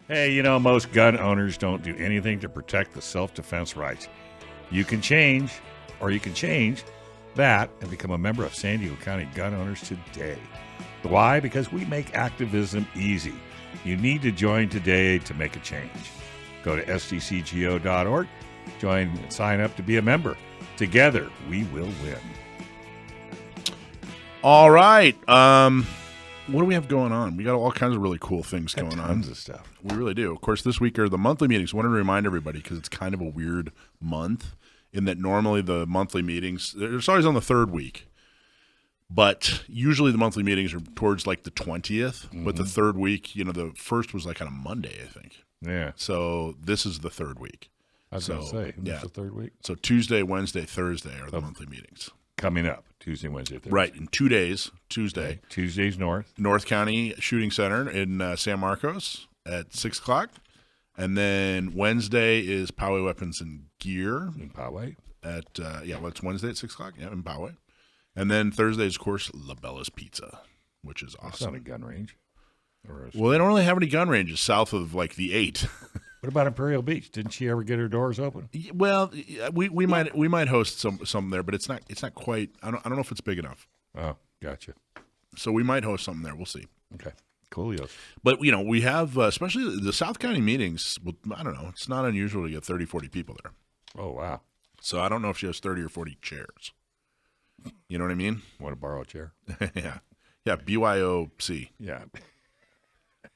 Hey, you know, most gun owners don't do anything to protect the self-defense rights. You can change, or you can change that and become a member of San Diego County Gun Owners today. Why? Because we make activism easy. You need to join today to make a change. Go to SDCGO.org, join and sign up to be a member. Together, we will win. All right. What do we have going on? We got all kinds of really cool things going on. Tons of stuff. We really do. Of course, this week are the monthly meetings. I wanted to remind everybody because it's kind of a weird month in that normally the monthly meetings, it's always on the third week. But usually the monthly meetings are towards like the 20th. But the third week, the first was like on a Monday, I think. Yeah. So this is the third week. I was going to say, this is the third week? So Tuesday, Wednesday, Thursday are the monthly meetings. Coming up, Tuesday, Wednesday, Thursday. Right, in 2 days, Tuesday. Okay. Tuesday's North County Shooting Center in San Marcos at 6 o'clock. And then Wednesday is Poway Weapons and Gear. In Poway? It's Wednesday at 6 o'clock, in Poway. And then Thursday is, of course, La Bella's Pizza, which is awesome. That's not a gun range. Well, they don't really have any gun ranges south of, like, the 8. What about Imperial Beach? Didn't she ever get her doors open? Well, we might host some there, but it's not quite. I don't know if it's big enough. Oh, gotcha. So we might host something there. We'll see. Okay, coolio. But we have especially the South County meetings. Well, I don't know. It's not unusual to get 30, 40 people there. Oh wow. So I don't know if she has 30 or 40 chairs. You know what I mean? Want to borrow a chair? Yeah. BYOC. Yeah.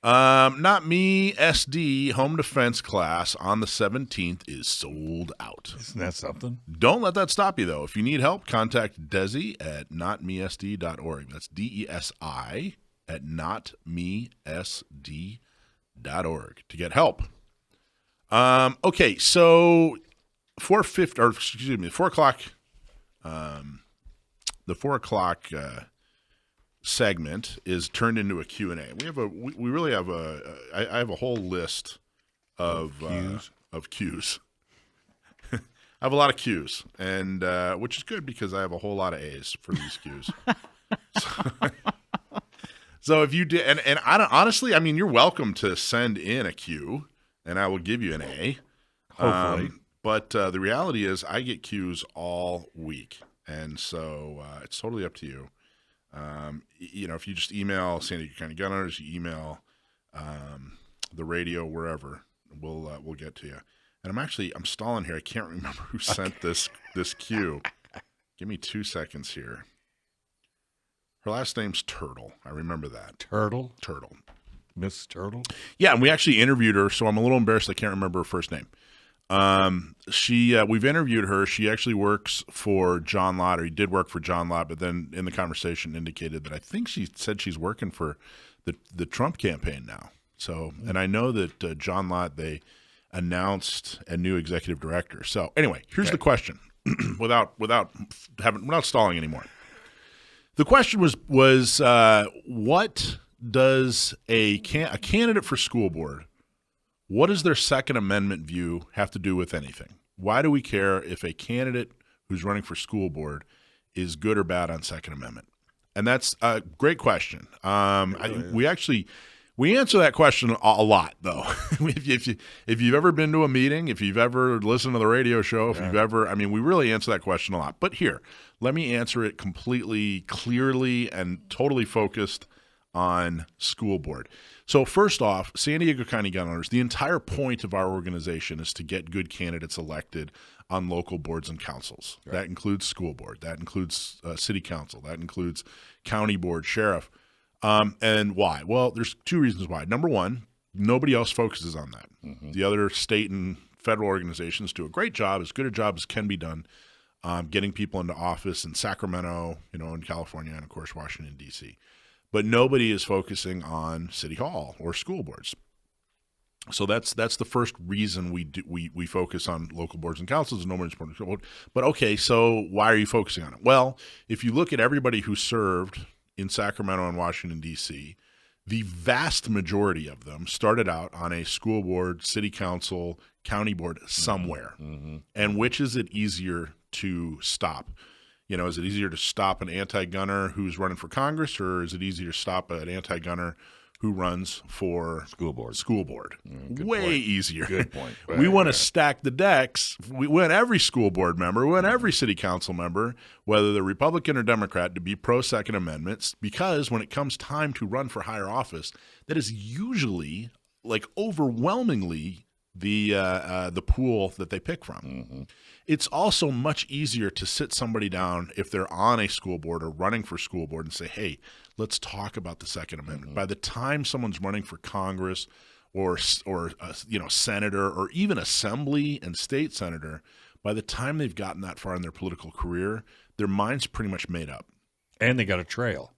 Not Me SD home defense class on the 17th is sold out. Isn't that something? Don't let that stop you, though. If you need help, contact Desi at notmesd.org. That's DESI at notmesd.org to get help. Okay, so 4 o'clock. The 4 o'clock segment is turned into a Q&A. We really have I have a whole list of cues. I have a lot of cues, and which is good because I have a whole lot of A's for these cues. So if you did, and I don't, honestly, I mean, you're welcome to send in a cue, and I will give you an A. Hopefully. But the reality is I get cues all week, and so it's totally up to you. If you just email San Diego County Gun Owners, you email the radio, wherever, we'll get to you. And I'm stalling here. I can't remember who sent this cue. Give me 2 seconds here. Her last name's Turtle. I remember that. Turtle? Turtle. Miss Turtle? Yeah, and we actually interviewed her, so I'm a little embarrassed I can't remember her first name. We've interviewed her. She actually works for John Lott, or he did work for John Lott, but then in the conversation indicated that I think she said she's working for the Trump campaign now. So, and I know that John Lott, they announced a new executive director. So anyway, here's the question without stalling anymore. The question was what does a candidate for school board, what does their Second Amendment view have to do with anything? Why do we care if a candidate who's running for school board is good or bad on Second Amendment? And that's a great question. We answer that question a lot, though. if you've ever been to a meeting, if you've ever listened to the radio show, we really answer that question a lot. But here, let me answer it completely, clearly, and totally focused on school board. So first off, San Diego County Gun Owners, the entire point of our organization is to get good candidates elected on local boards and councils. Right. That includes school board. That includes city council. That includes county board, sheriff. And why? Well, there's 2 reasons why. Number one, nobody else focuses on that. Mm-hmm. The other state and federal organizations do a great job, as good a job as can be done, getting people into office in Sacramento, in California, and of course Washington, D.C. But nobody is focusing on city hall or school boards. So that's the first reason we focus on local boards and councils, and nobody's supporting school board. But okay, so why are you focusing on it? Well, if you look at everybody who served in Sacramento and Washington, D.C., the vast majority of them started out on a school board, city council, county board somewhere. Mm-hmm. And which is it easier to stop? Is it easier to stop an anti-gunner who's running for Congress, or is it easier to stop an anti-gunner who runs for School board. Way Point. easier. Good point. We want to stack the decks. We want every school board member, we want every city council member, whether they're Republican or Democrat, to be pro-Second Amendment, because when it comes time to run for higher office, that is usually, like, overwhelmingly the pool that they pick from. Mm-hmm. It's also much easier to sit somebody down if they're on a school board or running for school board and say, hey, let's talk about the Second Amendment. By the time someone's running for Congress or senator or even assembly and state senator, by the time they've gotten that far in their political career, their mind's pretty much made up. And they got a trail.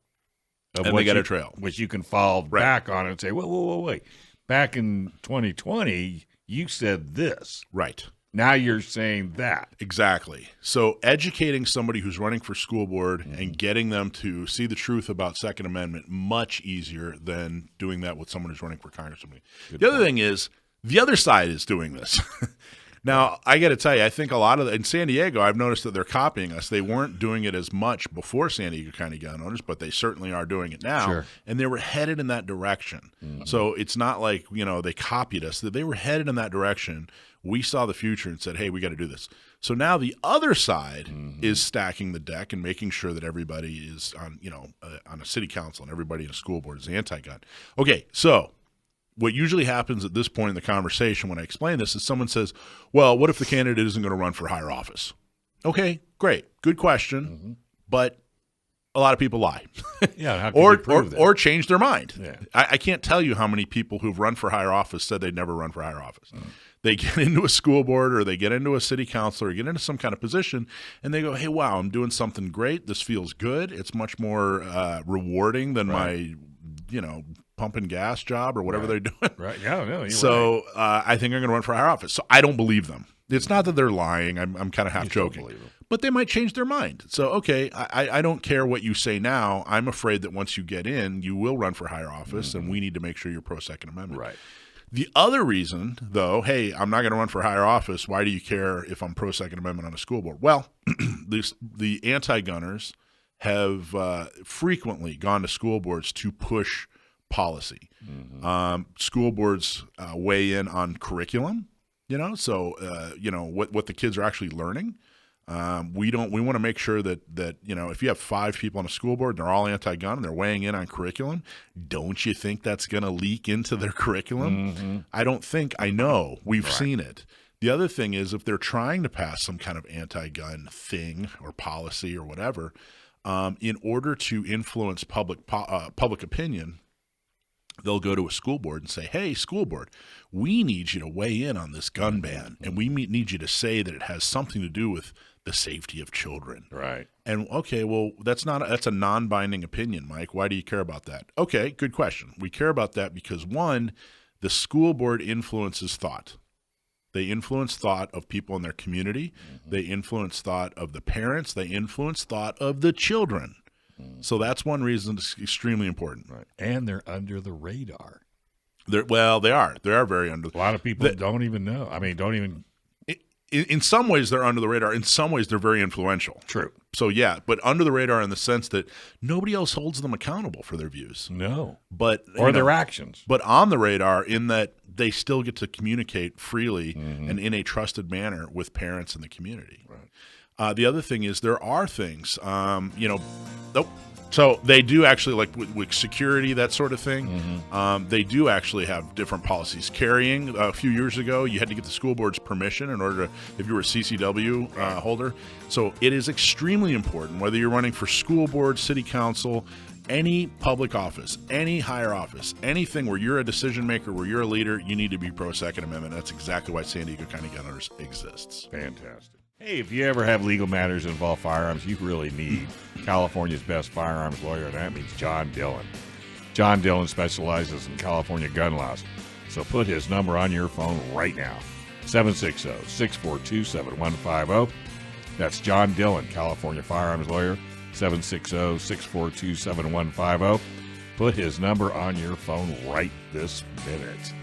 Which you can fall back on and say, wait. Back in 2020, you said this. Right. Now you're saying that. Exactly. So educating somebody who's running for school board and getting them to see the truth about Second Amendment, much easier than doing that with someone who's running for Congress. The other thing is, the other side is doing this. Now, I got to tell you, I think a lot of in San Diego, I've noticed that they're copying us. They weren't doing it as much before San Diego County gun owners, but they certainly are doing it now. Sure. And they were headed in that direction. So it's not like, they copied us. They were headed in that direction. We saw the future and said, hey, we got to do this. So now the other side is stacking the deck and making sure that everybody is on a city council and everybody in a school board is anti-gun. Okay, so what usually happens at this point in the conversation when I explain this is someone says, well, what if the candidate isn't going to run for higher office? Okay, great. Good question. But a lot of people lie. Yeah, how can you prove that? Or change their mind. Yeah. I can't tell you how many people who've run for higher office said they'd never run for higher office. They get into a school board or they get into a city council or get into some kind of position and they go, hey, wow, I'm doing something great. This feels good. It's much more rewarding than my, pumping gas job or whatever they're doing. Right. Yeah, no, so I think I'm going to run for higher office. So I don't believe them. It's not that they're lying. I'm kind of half joking. But they might change their mind. So, okay, I don't care what you say now. I'm afraid that once you get in, you will run for higher office, and we need to make sure you're pro-Second Amendment. Right. The other reason, though, hey, I'm not going to run for higher office. Why do you care if I'm pro-Second Amendment on a school board? Well, the anti-gunners have frequently gone to school boards to push policy. School boards weigh in on curriculum, what the kids are actually learning. We want to make sure that if you have 5 people on a school board and they're all anti-gun and they're weighing in on curriculum, don't you think that's going to leak into their curriculum? I don't think. I know. We've seen it. The other thing is if they're trying to pass some kind of anti-gun thing or policy or whatever, in order to influence public opinion, they'll go to a school board and say, hey, school board, we need you to weigh in on this gun ban, and we need you to say that it has something to do with the safety of children. Right. And, okay, well, that's a non-binding opinion, Mike. Why do you care about that? Okay, good question. We care about that because, one, the school board influences thought. They influence thought of people in their community. They influence thought of the parents. They influence thought of the children. So that's one reason it's extremely important. Right. And they're under the radar. They are. They are very under. A lot of people don't even know. Don't even. In some ways, they're under the radar. In some ways, they're very influential. True. So, yeah, but under the radar in the sense that nobody else holds them accountable for their views. No. Or their actions. But on the radar in that they still get to communicate freely and in a trusted manner with parents in the community. Right. The other thing is there are things, so they do actually, like with security, that sort of thing, they do actually have different policies. Carrying, a few years ago, you had to get the school board's permission in order to, if you were a CCW holder. So it is extremely important, whether you're running for school board, city council, any public office, any higher office, anything where you're a decision maker, where you're a leader, you need to be pro-Second Amendment. That's exactly why San Diego County Gun Owners exists. Fantastic. Hey, if you ever have legal matters that involve firearms, you really need California's best firearms lawyer, and that means John Dillon. John Dillon specializes in California gun laws, so put his number on your phone right now, 760-642-7150. That's John Dillon, California firearms lawyer, 760-642-7150. Put his number on your phone right this minute.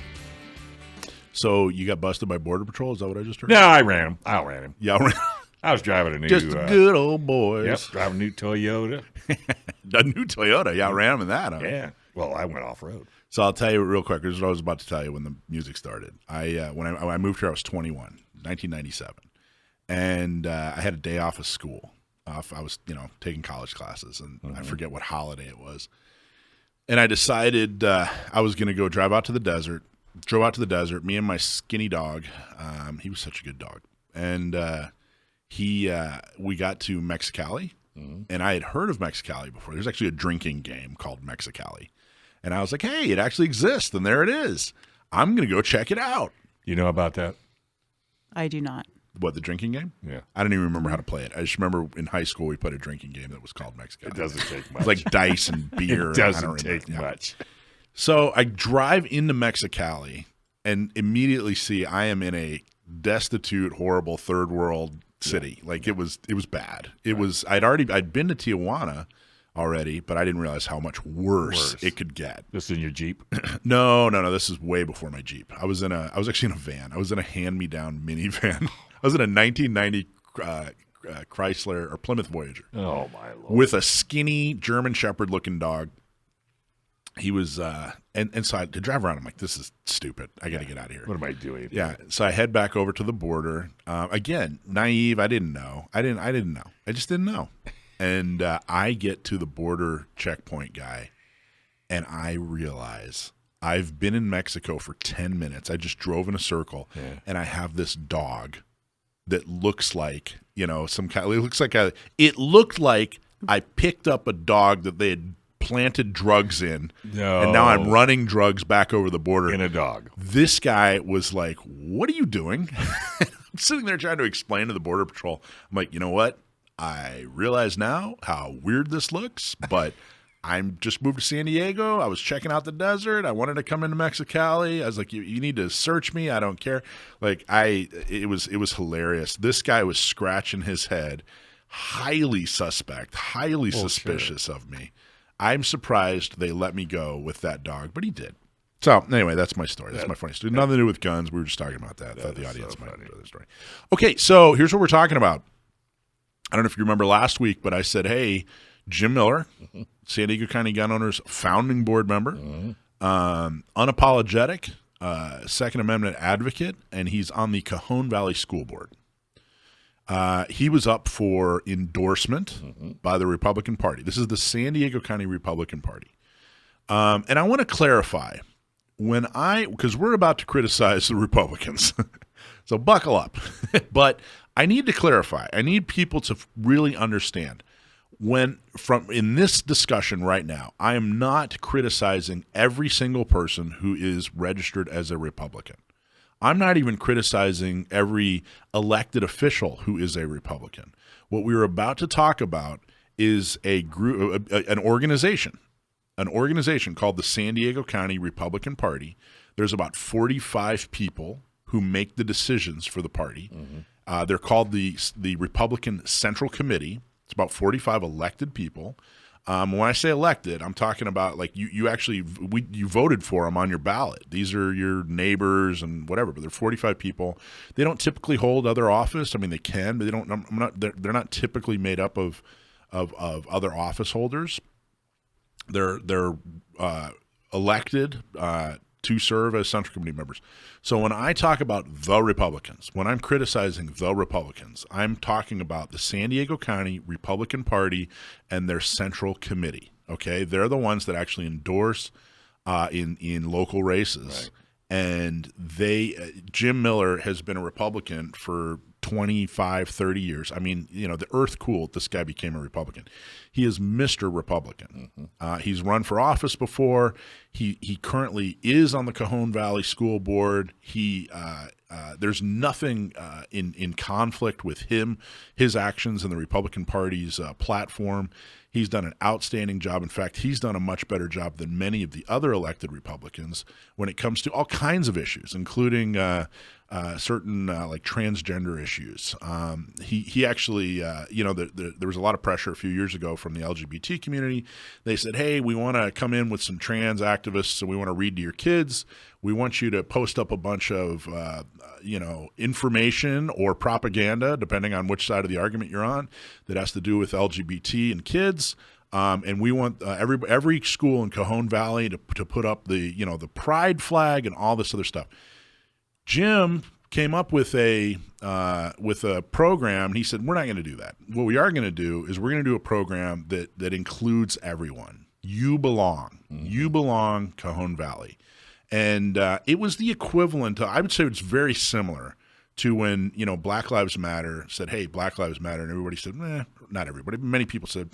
So you got busted by Border Patrol? Is that what I just heard? No, I ran him. I ran him. Yeah, I ran him. I was driving a new... Just good old boys. Yep, driving a new Toyota. A new Toyota. Yeah, I ran him in that. Huh? Yeah. Well, I went off-road. So I'll tell you real quick. This is what I was about to tell you when the music started. When I moved here, I was 21, 1997, and I had a day off of school. I was taking college classes, and I forget what holiday it was. And I decided I was going to go drive out to the desert. Drove out to the desert. Me and my skinny dog. He was such a good dog, and we got to Mexicali, and I had heard of Mexicali before. There's actually a drinking game called Mexicali. And I was like, hey, it actually exists, and there it is. I'm going to go check it out. You know about that? I do not. What, the drinking game? Yeah. I don't even remember how to play it. I just remember in high school we played a drinking game that was called Mexicali. It doesn't take much. It's like dice and beer. It doesn't take much. So I drive into Mexicali and immediately see I am in a destitute, horrible third world city. Like it was bad. It was. I'd been to Tijuana already, but I didn't realize how much worse it could get. This in your Jeep? No. This is way before my Jeep. I was actually in a van. I was in a hand-me-down minivan. I was in a 1990 Chrysler or Plymouth Voyager. Oh my Lord! With a skinny German Shepherd looking dog. He was, and so to drive around, I'm like, this is stupid. I got to get out of here. What am I doing? Yeah. So I head back over to the border. Again, naive. I didn't know. I didn't know. I just didn't know. And I get to the border checkpoint guy, and I realize I've been in Mexico for 10 minutes. I just drove in a circle, and I have this dog that looks like, some kind. It looked like I picked up a dog that they had planted drugs in, and now I'm running drugs back over the border. In a dog. This guy was like, what are you doing? I'm sitting there trying to explain to the Border Patrol. I'm like, you know what? I realize now how weird this looks, but I'm just moved to San Diego. I was checking out the desert. I wanted to come into Mexicali. I was like, you need to search me. I don't care. Like it was hilarious. This guy was scratching his head, highly suspect, highly suspicious of me. I'm surprised they let me go with that dog, but he did. So anyway, that's my story. That's my funny story. Nothing to do with guns. We were just talking about that. I thought the audience might enjoy the story. Okay, so here's what we're talking about. I don't know if you remember last week, but I said, hey, Jim Miller, San Diego County Gun Owners founding board member, unapologetic, Second Amendment advocate, and he's on the Cajon Valley School Board. He was up for endorsement by the Republican Party. This is the San Diego County Republican Party. And I want to clarify, because we're about to criticize the Republicans, so buckle up. But I need to clarify. I need people to really understand. In this discussion right now, I am not criticizing every single person who is registered as a Republican. I'm not even criticizing every elected official who is a Republican. What we're about to talk about is a group, an organization called the San Diego County Republican Party. There's about 45 people who make the decisions for the party. They're called the Republican Central Committee. It's about 45 elected people. When I say elected, I'm talking about like you voted for them on your ballot. These are your neighbors and whatever, but they're 45 people. They don't typically hold other office. I mean, they can, but they don't. They're not typically made up of other office holders. They're elected to serve as Central Committee members. So when I talk about the Republicans, when I'm criticizing the Republicans, I'm talking about the San Diego County Republican Party and their Central Committee. Okay, they're the ones that actually endorse in local races, and Jim Miller has been a Republican for 25, 30 years. I mean, the earth cooled. This guy became a Republican. He is Mr. Republican. He's run for office before. He currently is on the Cajon Valley School Board. There's nothing in conflict with him, his actions, and the Republican Party's platform. He's done an outstanding job. In fact, he's done a much better job than many of the other elected Republicans when it comes to all kinds of issues, including certain like transgender issues. He actually, there was a lot of pressure a few years ago from the LGBT community. They said, hey, we want to come in with some trans activists, and we want to read to your kids. We want you to post up a bunch of, information or propaganda, depending on which side of the argument you're on, that has to do with LGBT and kids. And we want every school in Cajon Valley to put up the pride flag and all this other stuff. Jim came up with a program. He said, we're not going to do that. What we are going to do is we're going to do a program that includes everyone. You belong. Mm-hmm. You belong, Cajon Valley. And it was the equivalent to, I would say it's very similar to when, Black Lives Matter said, hey, Black Lives Matter. And everybody said, not everybody. Many people said,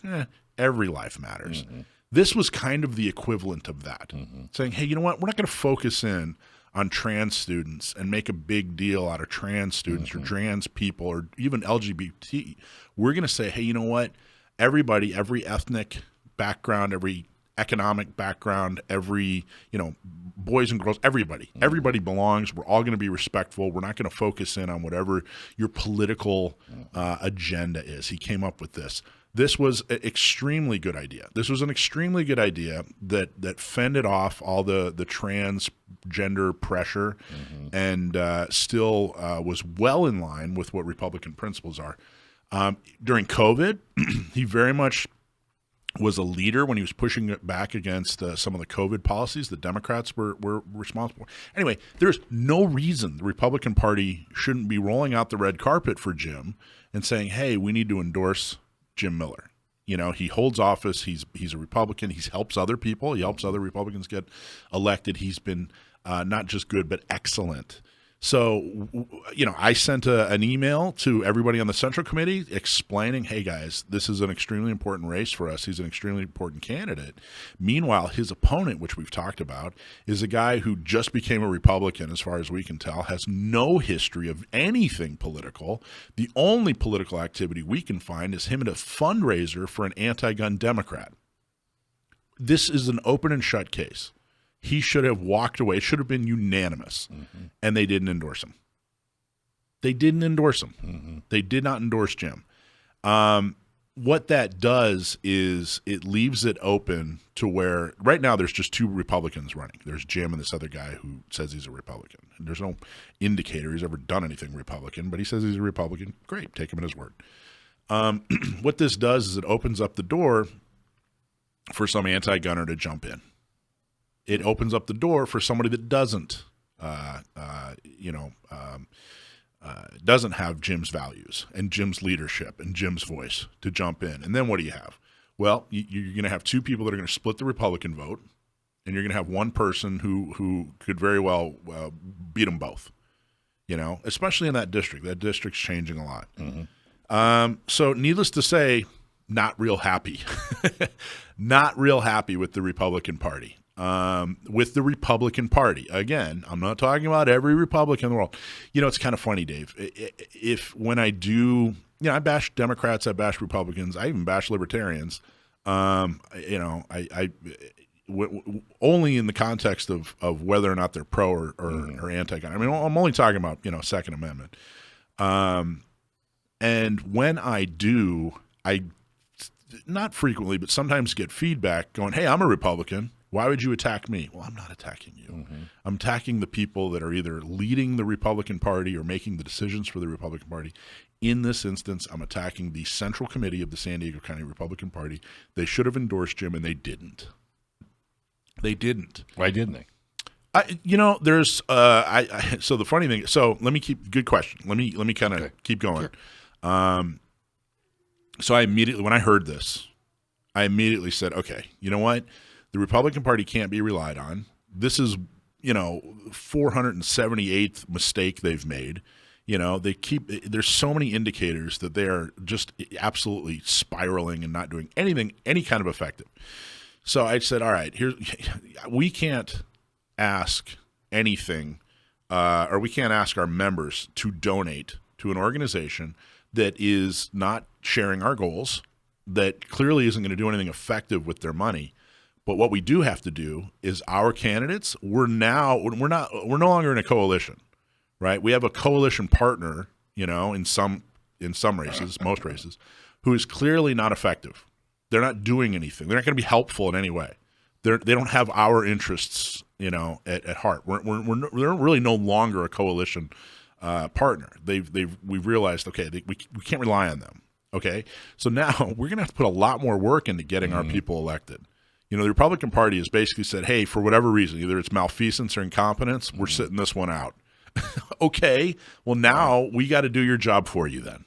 every life matters. Mm-hmm. This was kind of the equivalent of that, saying, hey, you know what? We're not going to focus in on trans students and make a big deal out of trans students or trans people or even LGBT. We're going to say, hey, you know what? Everybody, every ethnic background, every economic background, every, boys and girls, everybody belongs. We're all going to be respectful. We're not going to focus in on whatever your political agenda is. He came up with this. This was an extremely good idea. This was an extremely good idea that fended off all the transgender pressure and still was well in line with what Republican principles are. During COVID, he very much was a leader when he was pushing it back against some of the COVID policies that Democrats were responsible for. Anyway, there's no reason the Republican Party shouldn't be rolling out the red carpet for Jim and saying, hey, we need to endorse Jim Miller. He holds office. He's a Republican. He helps other people. He helps other Republicans get elected. He's been not just good, but excellent. So, I sent an email to everybody on the Central Committee explaining, hey, guys, this is an extremely important race for us. He's an extremely important candidate. Meanwhile, his opponent, which we've talked about, is a guy who just became a Republican, as far as we can tell, has no history of anything political. The only political activity we can find is him at a fundraiser for an anti-gun Democrat. This is an open and shut case. He should have walked away. It should have been unanimous, and they didn't endorse him. They didn't endorse him. They did not endorse Jim. What that does is it leaves it open to where right now there's just two Republicans running. There's Jim and this other guy who says he's a Republican. And there's no indicator he's ever done anything Republican, but he says he's a Republican. Great, take him at his word. What this does is it opens up the door for some anti-gunner to jump in. It opens up the door for somebody that doesn't have Jim's values and Jim's leadership and Jim's voice to jump in. And then what do you have? Well, you're going to have two people that are going to split the Republican vote, and you're going to have one person who could very well beat them both, especially in that district. That district's changing a lot. So needless to say, not real happy. Not real happy with the Republican Party. Again, I'm not talking about every Republican in the world. It's kind of funny, Dave. When I do, I bash Democrats, I bash Republicans, I even bash libertarians. Only in the context of whether or not they're pro or anti-gun. I mean, I'm only talking about Second Amendment. And when I do, I not frequently, but sometimes get feedback going, "Hey, I'm a Republican. Why would you attack me?" Well, I'm not attacking you. I'm attacking the people that are either leading the Republican Party or making the decisions for the Republican Party. In this instance, I'm attacking the Central Committee of the San Diego County Republican Party. They should have endorsed Jim, and they didn't. They didn't. Why didn't they? There's so the funny thing. So let me good question. Let me kind of keep going. Sure. So I immediately, when I heard this, I immediately said, okay, you know what? The Republican Party can't be relied on. This is, 478th mistake they've made. There's so many indicators that they are just absolutely spiraling and not doing anything, any kind of effective. So I said, all right, we can't ask anything, or we can't ask our members to donate to an organization that is not sharing our goals, that clearly isn't going to do anything effective with their money. But what we do have to do is our candidates, we're no longer in a coalition, right? We have a coalition partner, in some races, most races, who is clearly not effective. They're not doing anything. They're not going to be helpful in any way. They don't have our interests, at heart. We're really no longer a coalition partner. We've realized, okay, we can't rely on them. Okay, so now we're going to have to put a lot more work into getting our people elected. You know, the Republican Party has basically said, hey, for whatever reason, either it's malfeasance or incompetence, we're sitting this one out. Okay, well, now we got to do your job for you then.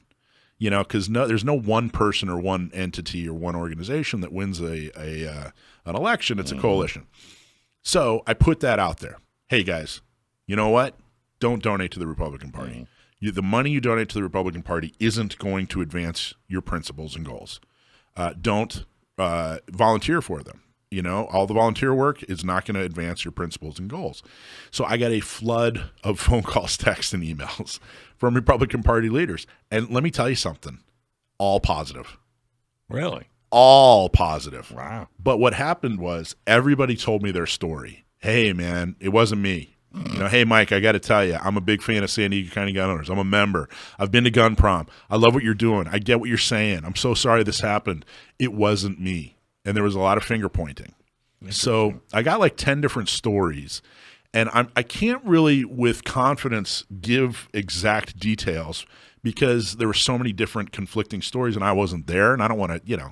You know, because there's no one person or one entity or one organization that wins an election. It's a coalition. So I put that out there. Hey, guys, you know what? Don't donate to the Republican Party. The money you donate to the Republican Party isn't going to advance your principles and goals. Don't volunteer for them. You know, all the volunteer work is not going to advance your principles and goals. So I got a flood of phone calls, texts, and emails from Republican Party leaders. And let me tell you something, all positive. Really? All positive. Wow. But what happened was everybody told me their story. Hey, man, it wasn't me. You know, hey, Mike, I got to tell you, I'm a big fan of San Diego County Gun Owners. I'm a member. I've been to Gun Prom. I love what you're doing. I get what you're saying. I'm so sorry this happened. It wasn't me. And there was a lot of finger pointing. So I got like 10 different stories. And I can't really, with confidence, give exact details because there were so many different conflicting stories and I wasn't there and I don't want to, you know.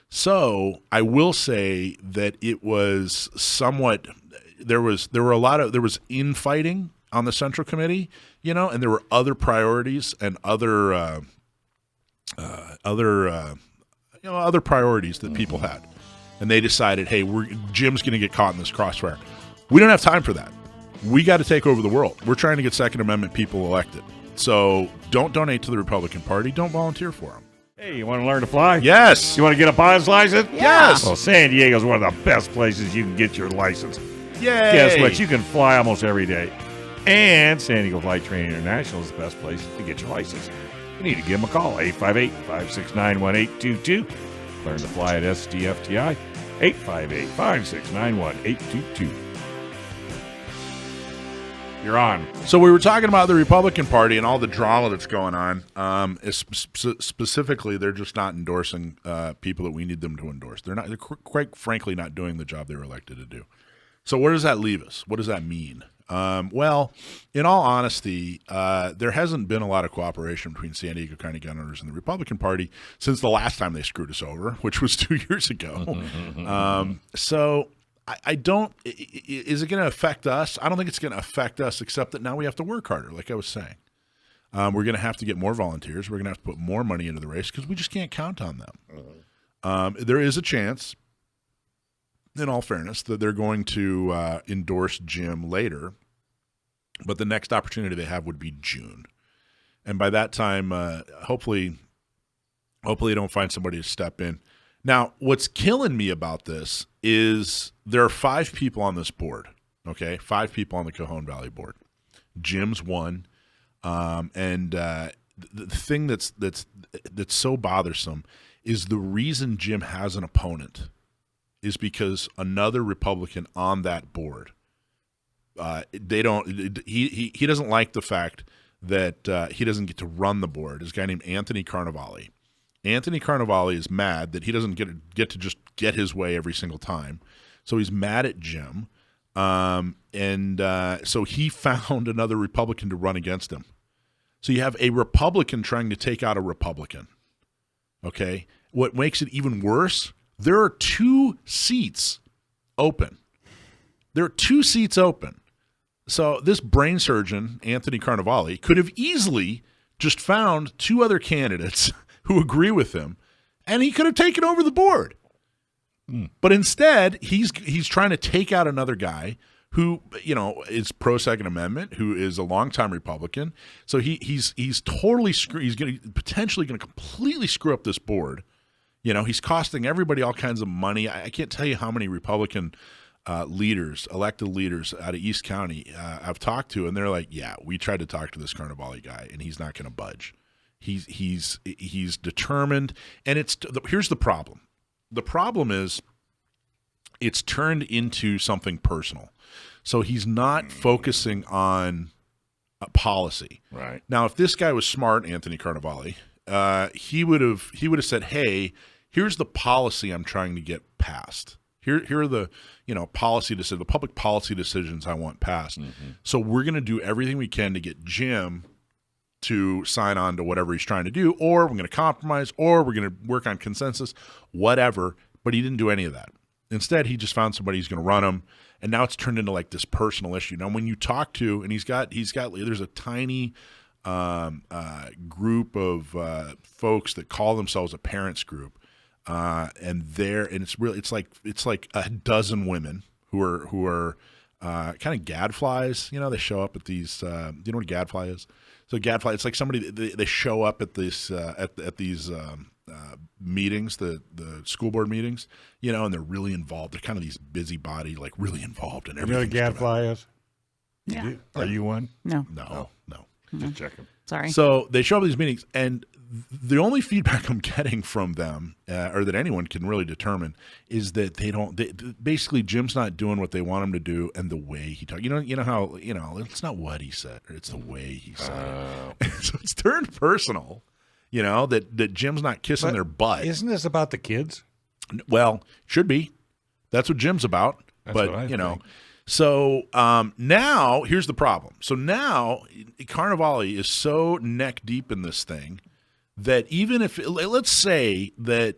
So I will say that it was somewhat there was infighting on the Central Committee, you know, and there were other priorities and other priorities that people had. And they decided, hey, Jim's going to get caught in this crossfire. We don't have time for that. We got to take over the world. We're trying to get Second Amendment people elected. So don't donate to the Republican Party. Don't volunteer for them. Hey, you want to learn to fly? Yes. You want to get a pilot's license? Yes. Well, San Diego is one of the best places you can get your license. Yay. Guess what? You can fly almost every day. And San Diego Flight Training International is the best place to get your license. You need to give them a call, 858-569-1822. Learn to fly at SDFTI, 858-569-1822. You're on. So we were talking about the Republican Party and all the drama that's going on. Specifically, they're just not endorsing people that we need them to endorse. They're quite frankly not doing the job they were elected to do. So where does that leave us? What does that mean? Well, in all honesty, there hasn't been a lot of cooperation between San Diego County Gun Owners and the Republican Party since the last time they screwed us over, which was 2 years ago. So I don't – is it going to affect us? I don't think it's going to affect us except that now we have to work harder, like I was saying. We're going to have to get more volunteers. We're going to have to put more money into the race because we just can't count on them. There is a chance – in all fairness, that they're going to endorse Jim later, but the next opportunity they have would be June. And by that time, hopefully they don't find somebody to step in. Now, what's killing me about this is there are 5 people on this board, okay? 5 people on the Cajon Valley board. Jim's one. And the thing that's so bothersome is the reason Jim has an opponent is because another Republican on that board, he doesn't like the fact that he doesn't get to run the board. This guy named Anthony Carnevale. Anthony Carnevale is mad that he doesn't get to just get his way every single time. So he's mad at Jim. So he found another Republican to run against him. So you have a Republican trying to take out a Republican. Okay? What makes it even worse, there are 2 seats open. So this brain surgeon, Anthony Carnevale, could have easily just found 2 other candidates who agree with him, and he could have taken over the board. But instead, he's trying to take out another guy who, you know, is pro Second Amendment, who is a longtime Republican. So he's totally he's potentially going to completely screw up this board. You know, he's costing everybody all kinds of money. I can't tell you how many Republican elected leaders out of East County I've talked to, and they're like, yeah, we tried to talk to this Carnevale guy, and he's not going to budge. He's determined, and here's the problem. The problem is it's turned into something personal. So he's not focusing on policy. Right. Now, if this guy was smart, Anthony Carnevale, he would have said, hey, here's the policy I'm trying to get passed. Here are the policy decisions, the public policy decisions I want passed. So we're going to do everything we can to get Jim to sign on to whatever he's trying to do, or we're going to compromise, or we're going to work on consensus, whatever. But he didn't do any of that. Instead, he just found somebody who's going to run him, and now it's turned into like this personal issue. Now, when you talk to, and there's a tiny group of folks that call themselves a parents group, and it's like a dozen women who are kind of gadflies. They show up at these. Do you know what a gadfly is? So gadfly, it's like somebody they show up at this at these meetings, the school board meetings, and they're really involved. They're kind of these busybody, like really involved in everything. You know what a gadfly is? Yeah. Are you one? No. No. Just checking. Sorry. So they show up at these meetings, and the only feedback I'm getting from them, or that anyone can really determine, is that basically Jim's not doing what they want him to do, and the way he talks. You know how it's not what he said, it's the way he said it. So it's turned personal. That Jim's not kissing their butt. Isn't this about the kids? Well, should be. That's what Jim's about. That's what I think. So now here's the problem. So now Carnevale is so neck deep in this thing that even if let's say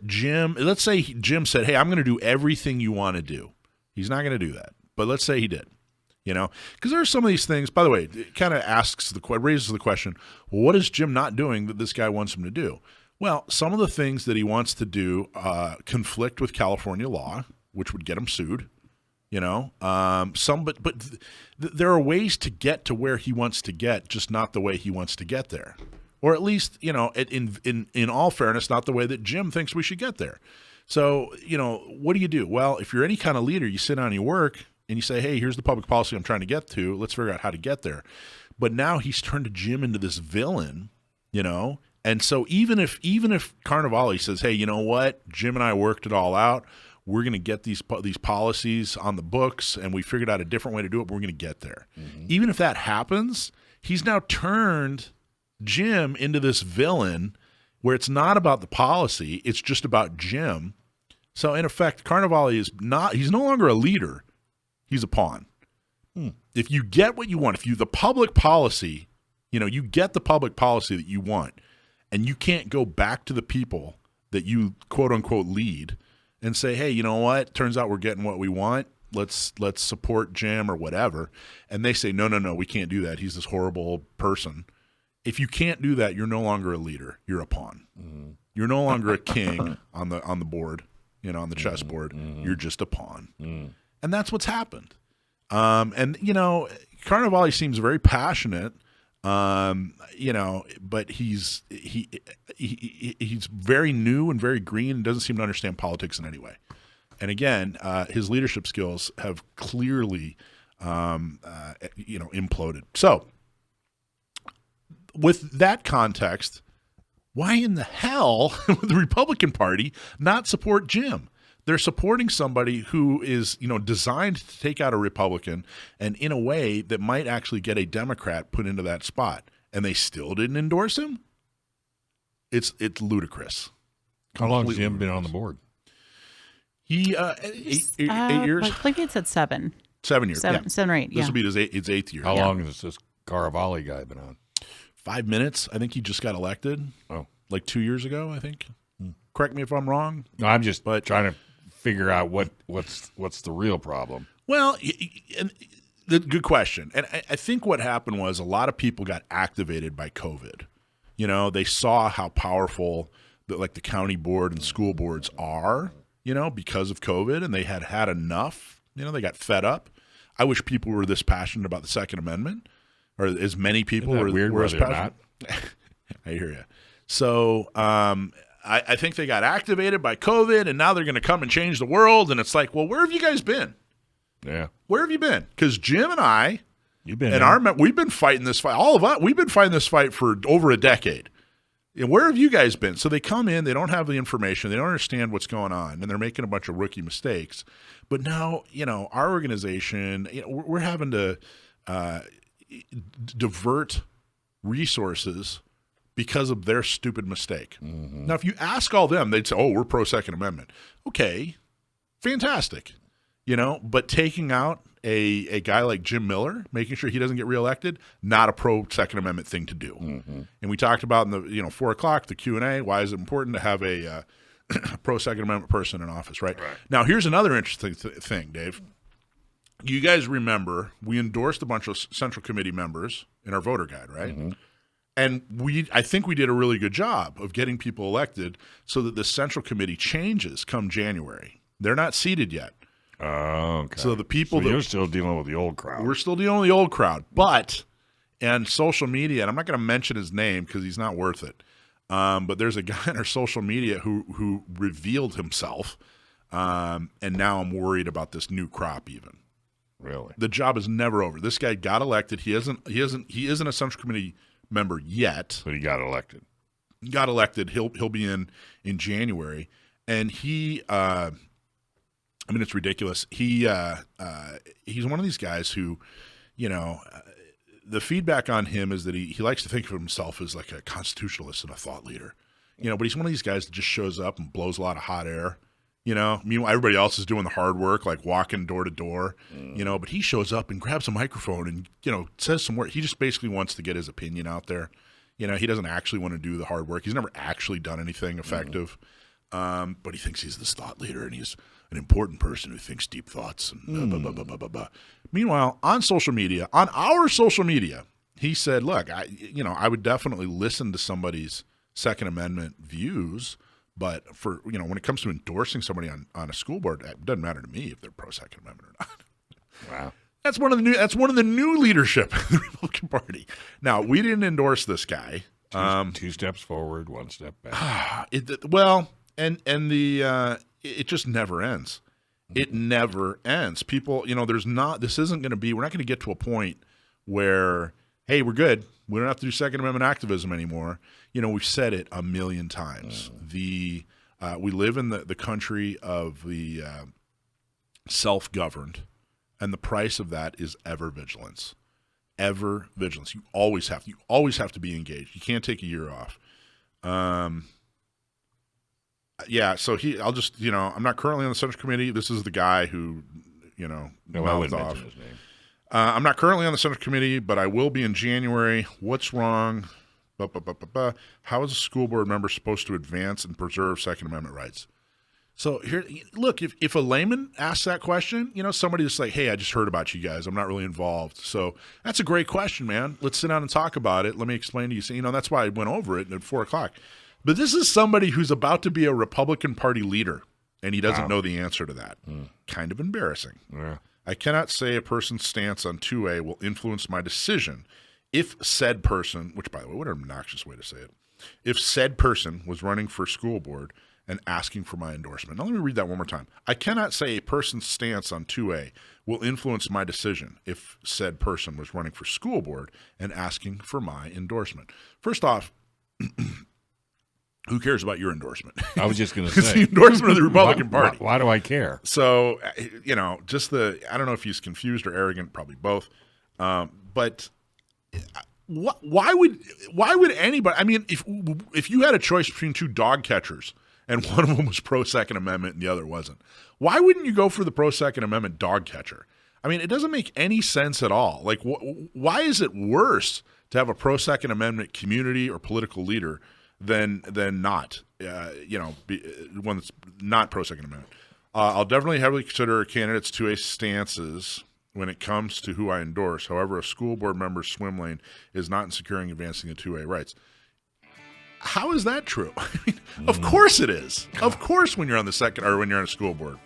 Jim said, "Hey, I'm going to do everything you want to do." He's not going to do that, but let's say he did. Because there are some of these things. By the way, it kind of raises the question: well, what is Jim not doing that this guy wants him to do? Well, some of the things that he wants to do conflict with California law, which would get him sued. But there are ways to get to where he wants to get, just not the way he wants to get there, or at least in all fairness, not the way that Jim thinks we should get there. So what do you do? Well, if you're any kind of leader, you sit down and you work. And you say, hey, here's the public policy I'm trying to get to. Let's figure out how to get there. But now he's turned Jim into this villain, And so even if Carnevale says, hey, you know what? Jim and I worked it all out. We're going to get these policies on the books, and we figured out a different way to do it, but we're going to get there. Mm-hmm. Even if that happens, he's now turned Jim into this villain where it's not about the policy. It's just about Jim. So in effect, Carnevale he's no longer a leader. He's a pawn. If you get what you want, the public policy, you get the public policy that you want, and you can't go back to the people that you quote unquote lead and say, hey, you know what? Turns out we're getting what we want. Let's support Jim or whatever. And they say, no, we can't do that. He's this horrible person. If you can't do that, you're no longer a leader. You're a pawn. Mm-hmm. You're no longer a king on the board, on the chessboard. Mm-hmm. You're just a pawn. Mm-hmm. And that's what's happened. Carnevale seems very passionate, but he's very new and very green and doesn't seem to understand politics in any way. And again, his leadership skills have clearly, imploded. So with that context, why in the hell would the Republican Party not support Jim? They're supporting somebody who is, designed to take out a Republican, and in a way that might actually get a Democrat put into that spot, and they still didn't endorse him. It's ludicrous. How long has Jim been on the board? He 8 years. I think it said 7. 7 years. 7 or 8. This will be his 8th year. How long has this Carnevale guy been on? 5 minutes. I think he just got elected. Oh, like 2 years ago. I think. Correct me if I'm wrong. No, I'm just trying to figure out what's the real problem. Well, good question. And I think what happened was a lot of people got activated by COVID. They saw how powerful the county board and school boards are, because of COVID, and they had enough. They got fed up. I wish people were this passionate about the Second Amendment, or as many people were as passionate. I hear you. So I think they got activated by COVID, and now they're going to come and change the world. And it's like, well, where have you guys been? Yeah. Where have you been? Because Jim and I, we've been fighting this fight. All of us, we've been fighting this fight for over a decade. And where have you guys been? So they come in, they don't have the information, they don't understand what's going on, and they're making a bunch of rookie mistakes. But now, our organization, we're having to divert resources because of their stupid mistake. Mm-hmm. Now, if you ask all them, they'd say, oh, we're pro-Second Amendment. Okay, fantastic. But taking out a guy like Jim Miller, making sure he doesn't get reelected, not a pro-Second Amendment thing to do. Mm-hmm. And we talked about in the 4 o'clock, the Q&A, why is it important to have a pro-Second Amendment person in office, right? Now, here's another interesting thing, Dave. You guys remember we endorsed a bunch of Central Committee members in our voter guide, right? Mm-hmm. And I think we did a really good job of getting people elected so that the Central Committee changes come January. They're not seated yet. Oh, okay. So the people you're still dealing with the old crowd. We're still dealing with the old crowd. But, and social media, and I'm not going to mention his name because he's not worth it, but there's a guy on our social media who revealed himself, and now I'm worried about this new crop even. Really? The job is never over. This guy got elected. He isn't a Central Committee member yet. But he got elected. Got elected. He'll be in January, and he. I mean, it's ridiculous. He's one of these guys who, the feedback on him is that he likes to think of himself as like a constitutionalist and a thought leader, but he's one of these guys that just shows up and blows a lot of hot air. Meanwhile, everybody else is doing the hard work, like walking door to door, but he shows up and grabs a microphone and, says some words. He just basically wants to get his opinion out there. He doesn't actually want to do the hard work. He's never actually done anything effective, but he thinks he's this thought leader and he's an important person who thinks deep thoughts. And blah, blah, blah, blah, blah, blah. Meanwhile, on our social media, he said, look, I would definitely listen to somebody's Second Amendment views, but for, when it comes to endorsing somebody on a school board, it doesn't matter to me if they're pro-Second Amendment or not. Wow. That's one of the new leadership in the Republican Party. Now, we didn't endorse this guy. Two steps forward, one step back. It just never ends. It never ends. People, we're not going to get to a point where, hey, we're good. We don't have to do Second Amendment activism anymore. We've said it a million times. We live in the country of the self-governed, and the price of that is ever vigilance. Ever vigilance. You always have to be engaged. You can't take a year off. So I'm not currently on the Central Committee. This is the guy who, mouthed off. His name. I'm not currently on the Central Committee, but I will be in January. What's wrong? How is a school board member supposed to advance and preserve Second Amendment rights? So here, look, if a layman asks that question, somebody just like, hey, I just heard about you guys. I'm not really involved. So that's a great question, man. Let's sit down and talk about it. Let me explain to you. So, that's why I went over it at 4 o'clock. But this is somebody who's about to be a Republican Party leader, and he doesn't know the answer to that. Kind of embarrassing. Yeah. I cannot say a person's stance on 2A will influence my decision if said person, which, by the way, what an obnoxious way to say it, if said person was running for school board and asking for my endorsement. Now, let me read that one more time. I cannot say a person's stance on 2A will influence my decision if said person was running for school board and asking for my endorsement. First off, who cares about your endorsement? I was just going to It's say. the endorsement of the Republican Party. Why do I care? So, I don't know if he's confused or arrogant, probably both. But why would anybody, I mean, if you had a choice between two dog catchers and one of them was pro-Second Amendment and the other wasn't, why wouldn't you go for the pro-Second Amendment dog catcher? I mean, it doesn't make any sense at all. Like, why is it worse to have a pro-Second Amendment community or political leader than not, one that's not pro-Second Amendment? I'll definitely heavily consider candidates to a stances when it comes to who I endorse. However, a school board member's swim lane is not in securing advancing the 2A rights. How is that true? I mean, of course it is. Of course, when you're on the second or when you're on a school board.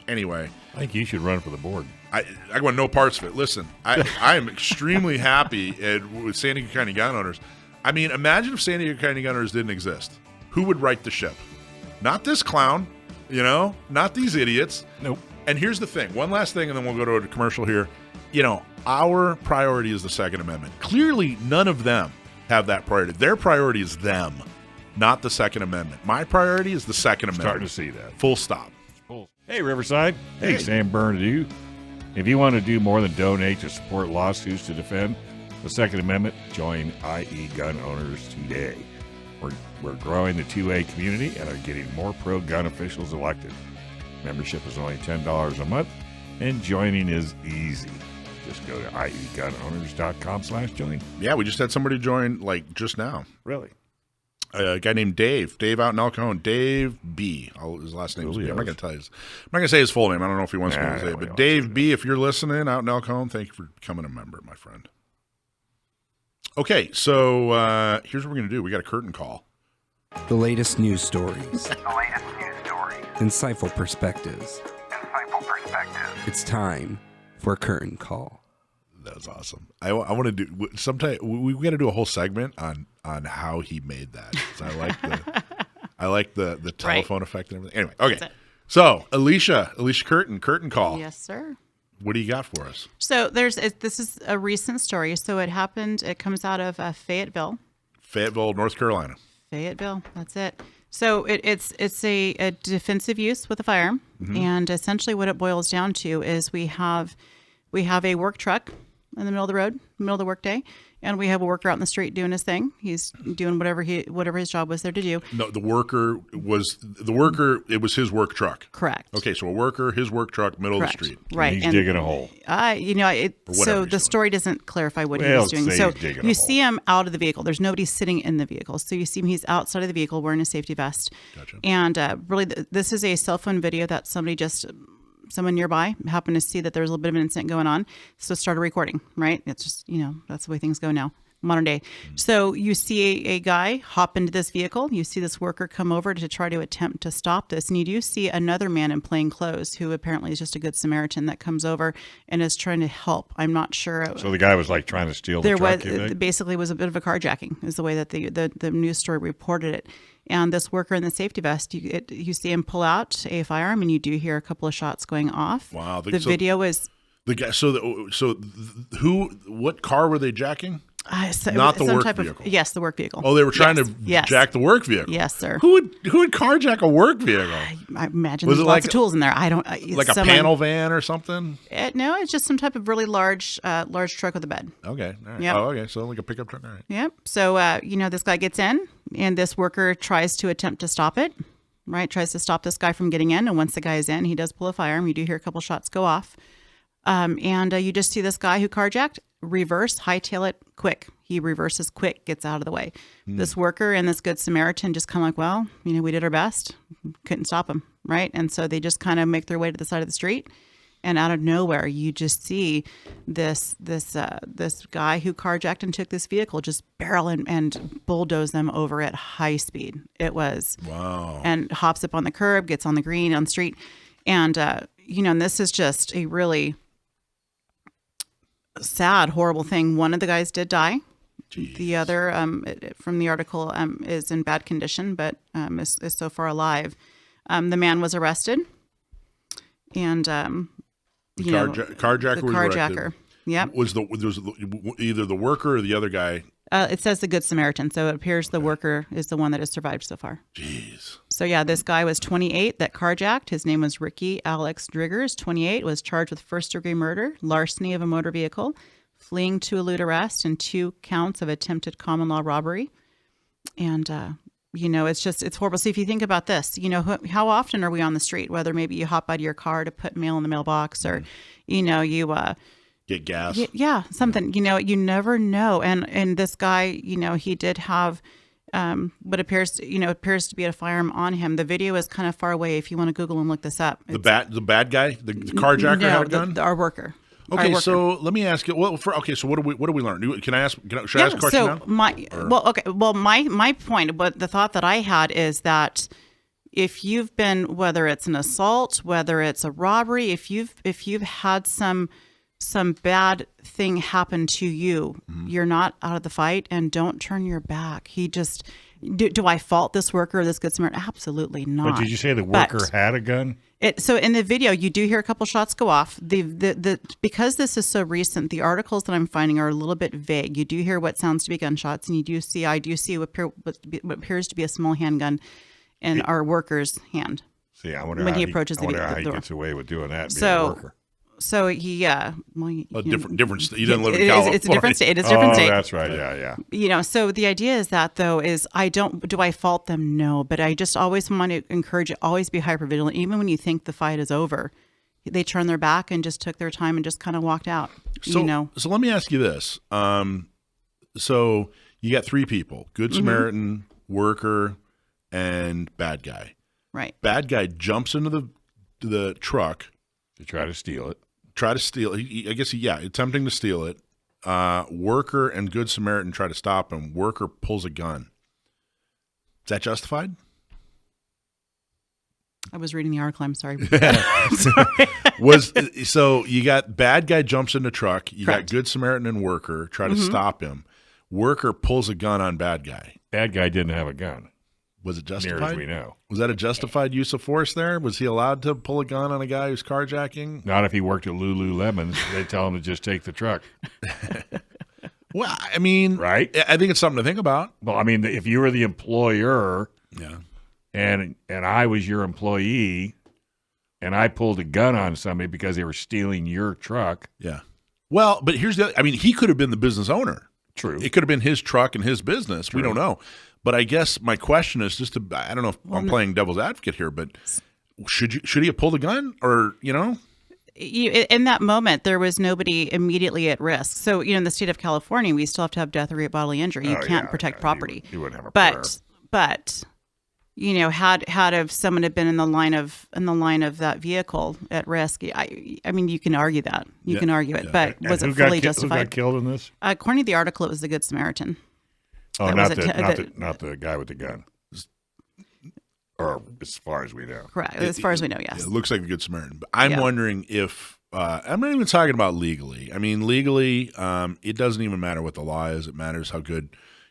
Anyway, I think you should run for the board. I want no parts of it. Listen, I am extremely happy with San Diego County gun owners. I mean, imagine if San Diego County gun owners didn't exist. Who would right the ship? Not this clown, not these idiots. Nope. And here's the thing. One last thing, and then we'll go to a commercial here. Our priority is the Second Amendment. Clearly, none of them have that priority. Their priority is them, not the Second Amendment. My priority is the Second Amendment. Starting to see that. Full stop. Hey, Riverside. Hey, Hey. Sam Bernadette. If you want to do more than donate to support lawsuits to defend the Second Amendment, join IE Gun Owners today. We're growing the 2A community and are getting more pro-gun officials elected. Membership is only $10 a month, And joining is easy. Just go to iegunowners.com/join. Yeah, we just had somebody join like just now. Really? A guy named Dave. Dave out in El Cajon. Dave B. His last name is B. I'm not going to tell you. I'm not going to say his full name. I don't know if he wants me to say it. But Dave B., if you're listening out in El Cajon, thank you for becoming a member, my friend. Okay, so here's what we're going to do. We got a curtain call. The latest news stories. Insightful perspectives. It's time for a curtain call. That was awesome. I want to do sometime. We got to do a whole segment on how he made that. So I like the telephone effect and everything. Anyway, okay. So Alisha curtain call. Yes, sir. What do you got for us? So this is a recent story. So it comes out of Fayetteville, North Carolina. Fayetteville. That's it. So it's a defensive use with a firearm, and essentially what it boils down to is we have a work truck in the middle of the road, middle of the workday, and we have a worker out in the street doing his thing. He's doing whatever his job was there to do. No, the worker. It was his work truck. Correct. Okay, so a worker, his work truck, middle of the street. Right. And he's digging a hole. So the story doesn't clarify what he was doing. So you see him out of the vehicle. There's nobody sitting in the vehicle. So you see him, he's outside of the vehicle wearing a safety vest. Gotcha. And really, this is a cell phone video that someone nearby happened to see that there was a little bit of an incident going on. So started recording, right? It's just, that's the way things go now, modern day. So you see a guy hop into this vehicle. You see this worker come over to try to attempt to stop this. And you do see another man in plain clothes who apparently is just a good Samaritan that comes over and is trying to help. I'm not sure. So the guy was like trying to steal the truck? Basically was a bit of a carjacking is the way that the news story reported it. And this worker in the safety vest, you see him pull out a firearm, and you do hear a couple of shots going off. Wow! The video is the guy. What car were they jacking? Not the work vehicle. Yes, the work vehicle. Oh, they were trying to jack the work vehicle. Yes, sir. Who would carjack a work vehicle? I imagine there's lots of tools in there. I don't like a panel van or something. No, it's just some type of really large truck with a bed. Okay. All right. Yep. Oh, okay. So like a pickup truck. All right. Yep. So this guy gets in, and this worker tries to attempt to stop it. Right, tries to stop this guy from getting in, and once the guy is in, he does pull a firearm. You do hear a couple shots go off, and you just see this guy who carjacked hightail it quick. He reverses quick, gets out of the way. This worker and this good Samaritan just kind of like, well, we did our best, couldn't stop him, right? And so they just kind of make their way to the side of the street, and out of nowhere, you just see this guy who carjacked and took this vehicle just barrel and bulldoze them over at high speed. It was wow, and hops up on the curb, gets on the green on the street, and and this is just a really sad, horrible thing. One of the guys did die. Jeez. The other, from the article, is in bad condition, but is so far alive. The man was arrested, and carjacker. Yep. Was either the worker or the other guy? It says the good Samaritan, so it appears the worker is the one that has survived so far. Jeez. So yeah, this guy was 28 that carjacked. His name was Ricky Alex Driggers. 28 was charged with first-degree murder, larceny of a motor vehicle, fleeing to elude arrest, and 2 counts of attempted common law robbery. And it's horrible. So if you think about this, how often are we on the street? Whether maybe you hop out of your car to put mail in the mailbox, or you get gas. Yeah, something. You never know. And this guy, he did have what appears to be a firearm on him. The video is kind of far away. If you want to Google and look this up, the bad guy, the carjacker had a gun. Our worker. Okay, so let me ask you. So what do we learn? Should I ask a question now? My point, but the thought that I had is that if you've been, whether it's an assault, whether it's a robbery, if you've had some bad thing happen to you, you're not out of the fight, and don't turn your back. He just, do I fault this worker or this good Samaritan? Absolutely not. But did you say the worker had a gun? So in the video, you do hear a couple shots go off. Because this is so recent, the articles that I'm finding are a little bit vague. You do hear what sounds to be gunshots, and I do see what appears to be a small handgun in our worker's hand. See, I wonder when how he approaches the door. How he gets away with doing that. So, being a worker. So he, a different state. He doesn't live in California. It's a different state. It's a different state. That's right. Yeah. So the idea is that do I fault them? No, but I just always want to encourage you, always be hypervigilant. Even when you think the fight is over, they turned their back and just took their time and just kind of walked out. So let me ask you this. So you got 3 people: Good Samaritan, worker, and bad guy. Right. Bad guy jumps into the truck to try to steal it. Attempting to steal it. Worker and Good Samaritan try to stop him. Worker pulls a gun. Is that justified? I was reading the article. I'm sorry. So you got bad guy jumps in the truck. You Correct. got Good Samaritan and worker try to stop him. Worker pulls a gun on bad guy. Bad guy didn't have a gun. Was it Near justified? as we know. Was that a justified use of force there? Was he allowed to pull a gun on a guy who's carjacking? Not if he worked at Lululemon's. They tell him to just take the truck. Well, I mean, right? I think it's something to think about. Well, I mean, if you were the employer, Yeah. and I was your employee, and I pulled a gun on somebody because they were stealing your truck. Yeah. Well, but here's he could have been the business owner. True. It could have been his truck and his business. True. We don't know. But I guess my question is I don't know if I'm playing devil's advocate here, but should he have pulled a gun, or, In that moment, there was nobody immediately at risk. So, in the state of California, we still have to have death or great bodily injury. You can't protect property. You wouldn't have a prayer. But had if someone had been in the line of that vehicle at risk, I mean, you can argue that. You can argue it, but And was who it fully got justified? Who got killed in this? According to the article, it was the Good Samaritan. Oh, That not was not the guy with the gun. Or as far as we know. Correct. As far as we know, yes. It looks like a Good Samaritan. But I'm wondering if I'm not even talking about legally. I mean, legally, it doesn't even matter what the law is. It matters how good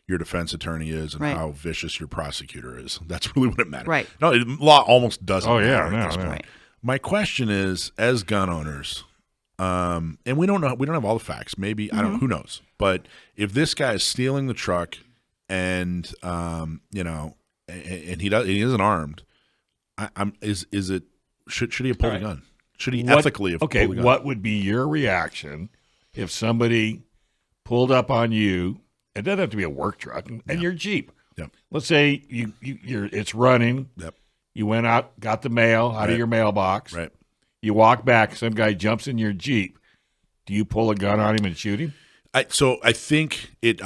your defense attorney is and how vicious your prosecutor is. That's really what it matters. Right. No, law almost doesn't matter at this no. point. Right. My question is, as gun owners, and we don't know, we don't have all the facts. Maybe I don't know, who knows? But if this guy is stealing the truck, and and he isn't armed, should he have pulled a gun? Should he ethically have pulled a gun? What would be your reaction if somebody pulled up on you? It doesn't have to be a work truck and your Jeep. Yep. Let's say it's running. Yep. You went out, got the mail out of your mailbox. Right. You walk back. Some guy jumps in your Jeep. Do you pull a gun on him and shoot him? I think it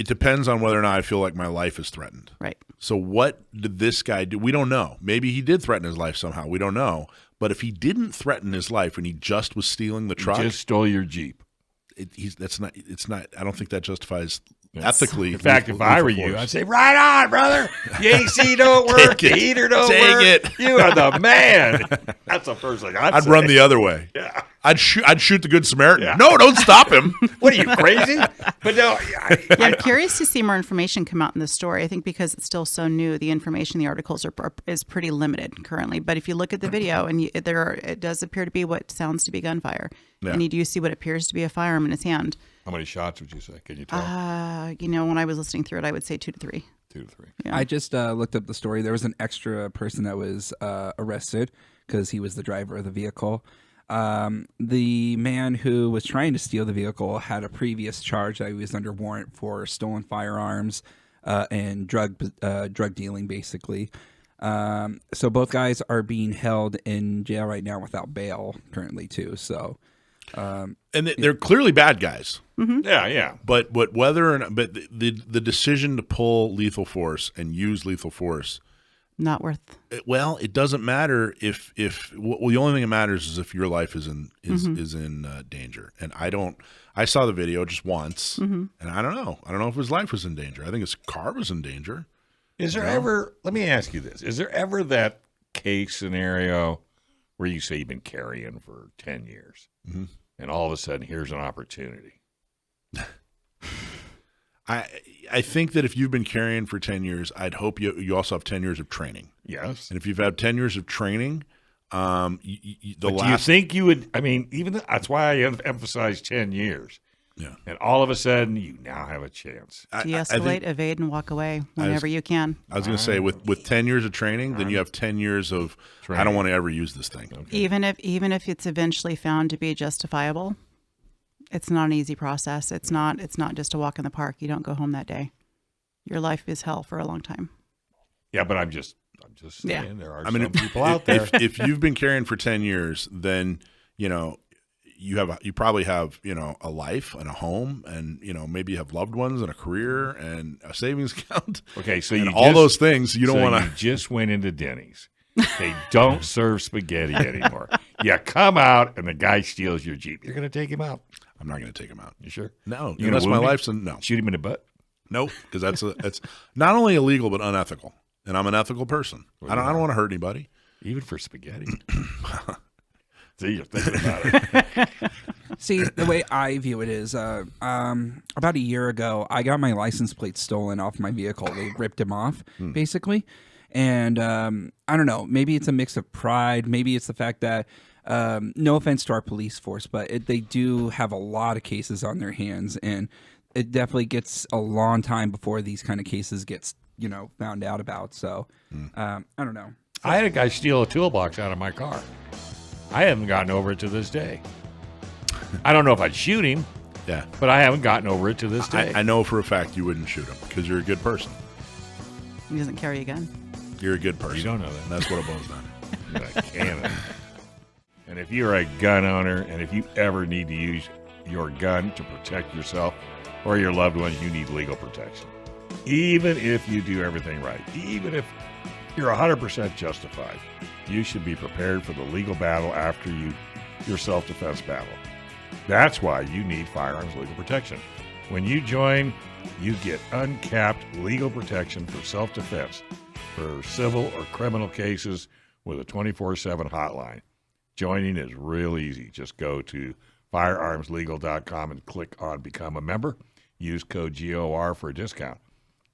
depends on whether or not I feel like my life is threatened. Right. So what did this guy do? We don't know. Maybe he did threaten his life somehow. We don't know. But if he didn't threaten his life and he just was stealing the truck, He just stole your Jeep. it's not. I don't think that justifies ethically. In fact, if I were you, I'd say, "Right on, brother. The AC don't work. The heater don't work. Take it. You are the man." That's the first thing I'd say. run the other way. Yeah. I'd shoot the Good Samaritan. Yeah. No, don't stop him. What are you, crazy? But no, I'm curious to see more information come out in this story. I think because it's still so new, the information in the articles is pretty limited currently. But if you look at the video, and it does appear to be what sounds to be gunfire, and you do see what appears to be a firearm in his hand. how many shots would you say? Can you tell? When I was listening through it, I would say 2 to 3. 2 to 3. Yeah. I just looked up the story. There was an extra person that was arrested because he was the driver of the vehicle. The man who was trying to steal the vehicle had a previous charge that he was under warrant for stolen firearms and drug dealing, basically. So both guys are being held in jail right now without bail currently, too. So, And they're clearly bad guys. Yeah. But whether or not, but the decision to pull lethal force and use lethal force, Not worth. it doesn't matter if the only thing that matters is if your life is in danger. And I saw the video just once, and I don't know if his life was in danger. I think his car was in danger. Is there ever? Let me ask you this: is there ever that case scenario where you say you've been carrying for 10 years, and all of a sudden here's an opportunity? I think that if you've been carrying for 10 years, I'd hope you also have 10 years of training. Yes. And if you've had 10 years of training, do you think you would? I mean, that's why I emphasize 10 years. Yeah. And all of a sudden, you now have a chance. De-escalate, evade, and walk away whenever you can. I was going to say, with 10 years of training, then you have 10 years of, I don't want to ever use this thing. Okay. Even if it's eventually found to be justifiable, it's not an easy process. It's not just a walk in the park. You don't go home that day. Your life is hell for a long time. Yeah, but I'm just saying Yeah. there are some people out there. If you've been carrying for 10 years, then you probably have a life and a home, and maybe you have loved ones and a career and a savings account. Okay, so and you all those things you don't want You just went into Denny's. They don't serve spaghetti anymore. You come out and the guy steals your Jeep. You're going to take him out. I'm not going to take him out. You sure? No, You that's gonna my wound him? life. So no, Shoot him in the butt. nope, because that's not only illegal but unethical, and I'm an ethical person. I don't want to hurt anybody. Even for spaghetti. See, you're thinking about it. See, the way I view it is, about a year ago, I got my license plate stolen off my vehicle. They ripped him off, basically. And I don't know, maybe it's a mix of pride. Maybe it's the fact that, no offense to our police force, but they do have a lot of cases on their hands. And it definitely gets a long time before these kind of cases gets, found out about. So I don't know. I had a guy steal a toolbox out of my car. I haven't gotten over it to this day. I don't know if I'd shoot him, Yeah, but I haven't gotten over it to this day. I know for a fact you wouldn't shoot him because you're a good person. He doesn't carry a gun. You're a good person. You don't know that. And that's what it boils down to. You're like cannon. And if you're a gun owner, and if you ever need to use your gun to protect yourself or your loved ones, you need legal protection. Even if you do everything right, even if you're 100% justified, you should be prepared for the legal battle after your self-defense battle. That's why you need Firearms Legal Protection. When you join, you get uncapped legal protection for self-defense for civil or criminal cases with a 24/7 hotline. Joining is real easy. Just go to firearmslegal.com and click on Become a Member. Use code GOR for a discount.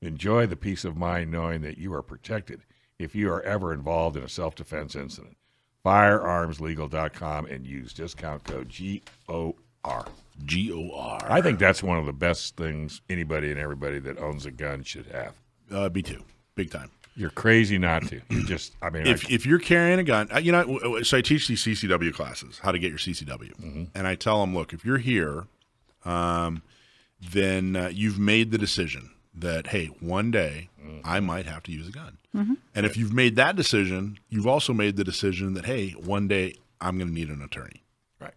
Enjoy the peace of mind knowing that you are protected if you are ever involved in a self-defense incident. Firearmslegal.com and use discount code GOR. GOR. I think that's one of the best things anybody and everybody that owns a gun should have. Me too. Big time. You're crazy not to. You just, I mean, If you're carrying a gun, so I teach these CCW classes, how to get your CCW. And I tell them, look, if you're here, then you've made the decision that, hey, one day I might have to use a gun. And if you've made that decision, you've also made the decision that, hey, one day I'm going to need an attorney. right.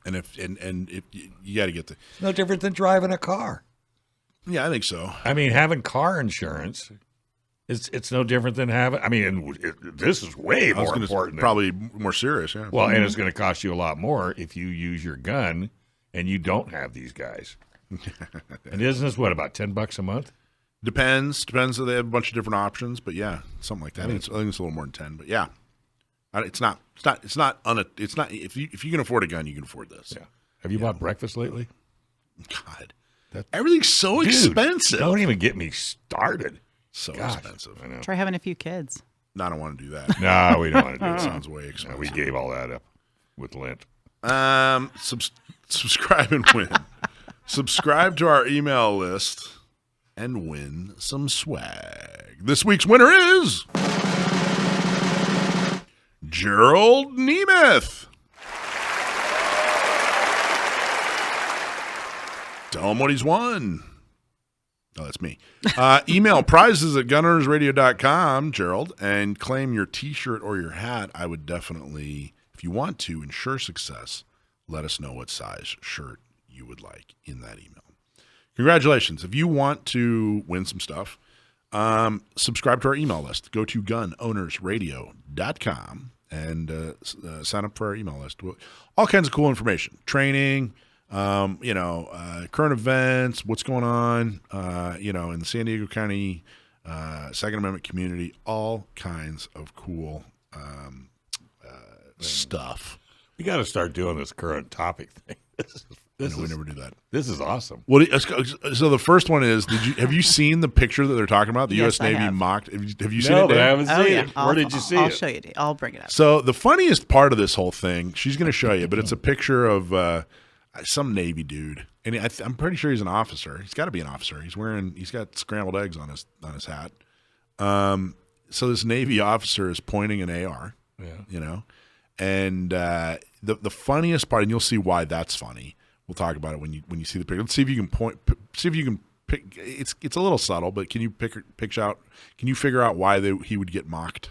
And if you got to get the It's no different than driving a car. yeah, I think so. I mean, having car insurance, it's no different than having, I mean, this is way more important. Probably more serious. Yeah. Well, and it's going to cost you a lot more if you use your gun and you don't have these guys. And isn't this about $10 a month? Depends. They have a bunch of different options, but yeah, something like that. I think it's a little more than 10, but yeah, it's not. If you can afford a gun, you can afford this. Yeah. Have you bought breakfast lately? God, everything's so expensive. Don't even get me started. So Gosh, expensive. I know. Try having a few kids. No, I don't want to do that. No, we don't want to do That that. sounds way No, expensive. we gave all that up with Lent. Subscribe and win. Subscribe to our email list and win some swag. This week's winner is Gerald Nemeth. Tell him what he's won. Oh, that's me. Email prizes at gunownersradio.com, Gerald, and claim your T-shirt or your hat. I would definitely, if you want to ensure success, let us know what size shirt you would like in that email. Congratulations. If you want to win some stuff, subscribe to our email list. Go to gunownersradio.com and sign up for our email list. All kinds of cool information. Training, current events, what's going on, in the San Diego County Second Amendment community, all kinds of cool stuff. We got to start doing this current topic thing. We never do that. This is awesome. Well, so the first one is: have you seen the picture that they're talking about? The Yes, U.S. I Navy have. mocked. Have you seen No, it? but I Dave? haven't seen it. Where did you see I'll it? show you. I'll bring it up. So the funniest part of this whole thing, she's going to show you, but it's a picture of some Navy dude, and I'm pretty sure he's an officer. He's got to be an officer. He's got scrambled eggs on his hat. So this Navy officer is pointing an AR. Yeah. And the funniest part, and you'll see why that's funny. We'll talk about it when you see the picture. Let's see if you can it's a little subtle, but can you figure out why he would get mocked?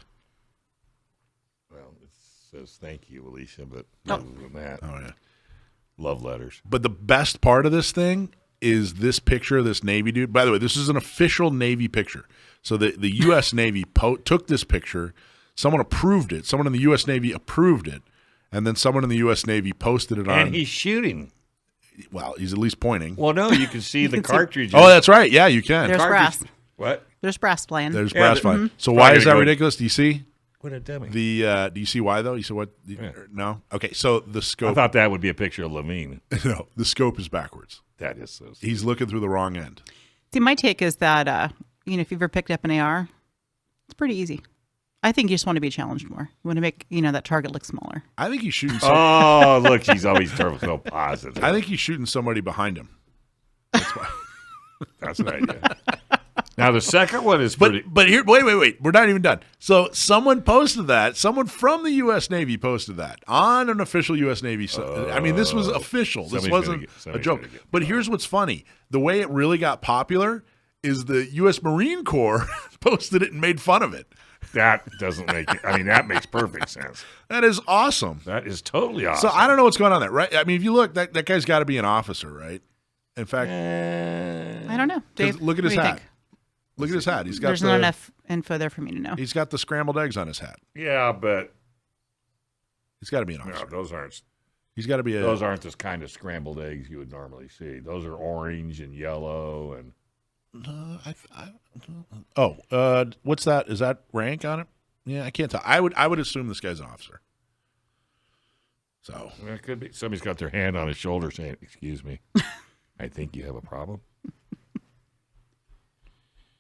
Well, it says thank you, Alisha, but other than that, love letters. But the best part of this thing is this picture of this Navy dude. By the way, this is an official Navy picture. So the U.S. Navy took this picture. Someone approved it. Someone in the U.S. Navy approved it. And then someone in the U.S. Navy posted it on. And he's shooting. Well, he's at least pointing. Well, no, you can see the cartridge. Oh, that's right. Yeah, you can. There's brass. What? There's brass flying. There's brass flying. Mm-hmm. So why is that ridiculous? Do you see? What a dummy. Do you see why, though? You see what? No? Okay, so the scope. I thought that would be a picture of Levine. No, the scope is backwards. That is so stupid. He's looking through the wrong end. See, my take is that, if you've ever picked up an AR, it's pretty easy. I think you just want to be challenged more. You want to make, that target look smaller. I think he's shooting Oh, look, he's always so positive. I think he's shooting somebody behind him. That's why. That's an idea. Now, the second one is pretty. But here, wait. We're not even done. So someone posted that. Someone from the U.S. Navy posted that on an official U.S. Navy site. I mean, this was official. This wasn't a joke. But here's what's funny. The way it really got popular is the U.S. Marine Corps posted it and made fun of it. That doesn't make it. I mean, that makes perfect sense. That is awesome. That is totally awesome. So I don't know what's going on there, right? I mean, if you look, that guy's got to be an officer, right? In fact, I don't know. Dave, look at his what do you hat. think? Look at his hat. There's not enough info there for me to know. He's got the scrambled eggs on his hat. Yeah, but He's got to be an officer. no, those aren't. He's got to be Those aren't the kind of scrambled eggs you would normally see. Those are orange and yellow and. What's that? Is that rank on it? Yeah, I can't tell. I would assume this guy's an officer. So Well, it could be. Somebody's got their hand on his shoulder saying, "Excuse me, I think you have a problem."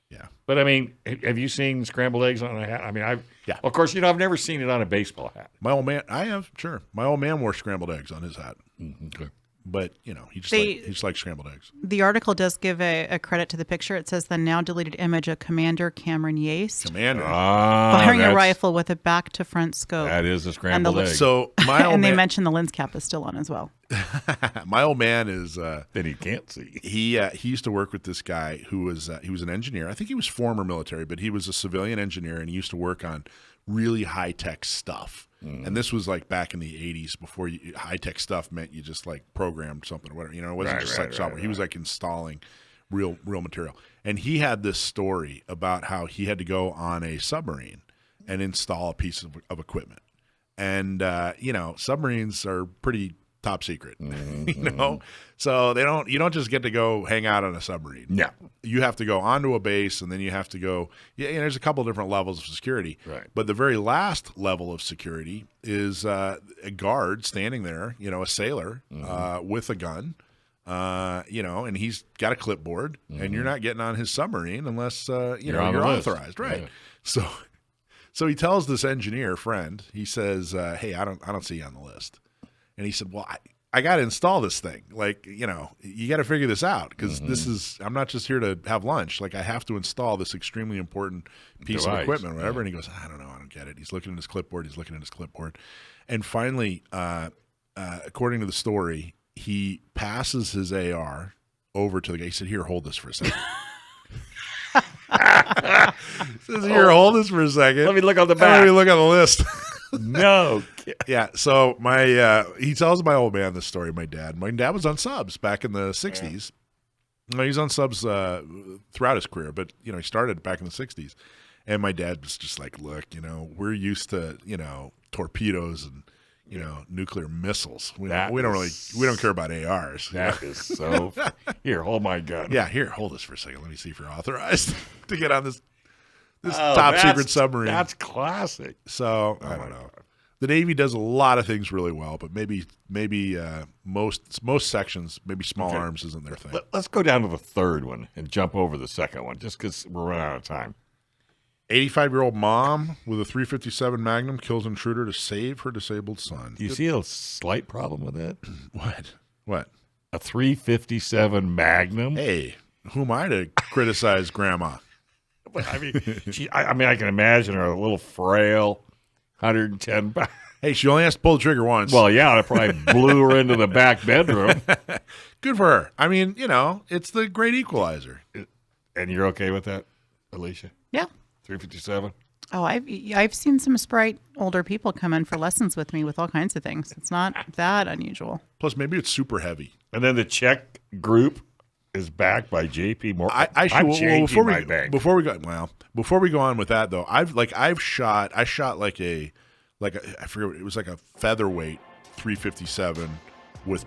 yeah, But I mean, have you seen scrambled eggs on a hat? I mean, Yeah. Of course, I've never seen it on a baseball hat. my old man. I have sure. My old man wore scrambled eggs on his hat, Okay. but he just likes scrambled eggs. The article does give a credit to the picture. It says the now deleted image of Commander Cameron Yates Commander. firing a rifle with a back to front scope. That is a scrambled egg. So my old and they man, mentioned the lens cap is still on as well. my old man is. That he can't see. He used to work with this guy who was he was an engineer. I think he was former military, but he was a civilian engineer, and he used to work on really high tech stuff. And this was like back in the 80s before high tech stuff meant you just like programmed something or whatever. It wasn't just like software. He was like installing real material. And he had this story about how he had to go on a submarine and install a piece of equipment. And submarines are pretty top secret, so you don't just get to go hang out on a submarine. No. You have to go onto a base, and then you have to go. There's a couple different levels of security. Right. But the very last level of security is a guard standing there, a sailor with a gun, and he's got a clipboard, and you're not getting on his submarine unless you're authorized, right? Yeah. So he tells this engineer friend, he says, "Hey, I don't see you on the list." And he said, "Well, I got to install this thing. Like, you got to figure this out because I'm not just here to have lunch. Like, I have to install this extremely important piece of equipment, or whatever." Yeah. And he goes, "I don't know. I don't get it." He's looking at his clipboard. And finally, according to the story, he passes his AR over to the guy. He said, "Here, hold this for a second." Says, "Here, hold this for a second. Let me look on the back. Let me look on the list." No. Yeah. So he tells my old man this story. My dad was on subs back in the 60s. Yeah. He's on subs throughout his career, but he started back in the 60s. And my dad was just like, "Look, we're used to torpedoes and nuclear missiles. We don't care about ARs." That is so. Here, hold my gun. Yeah. Here, hold this for a second. Let me see if you're authorized to get on this top secret submarine. That's classic. So I don't know. The Navy does a lot of things really well, but maybe most sections, maybe small arms isn't their thing. Let's go down to the third one and jump over the second one, just because we're running out of time. 85-year-old mom with a .357 Magnum kills intruder to save her disabled son. Do you see a slight problem with that? What? A .357 Magnum? Hey, who am I to criticize Grandma? I mean, I can imagine her a little frail, 110 pounds. Hey, she only has to pull the trigger once. Well, yeah, I probably blew her into the back bedroom. Good for her. I mean, it's the great equalizer. And you're okay with that, Alisha? Yeah. 357? Oh, I've seen some Sprite older people come in for lessons with me with all kinds of things. It's not that unusual. Plus, maybe it's super heavy. And then the check group is backed by JP Morgan. I'm changing my bank. Before we go on with that though, I shot I forget, it was like a featherweight 357 with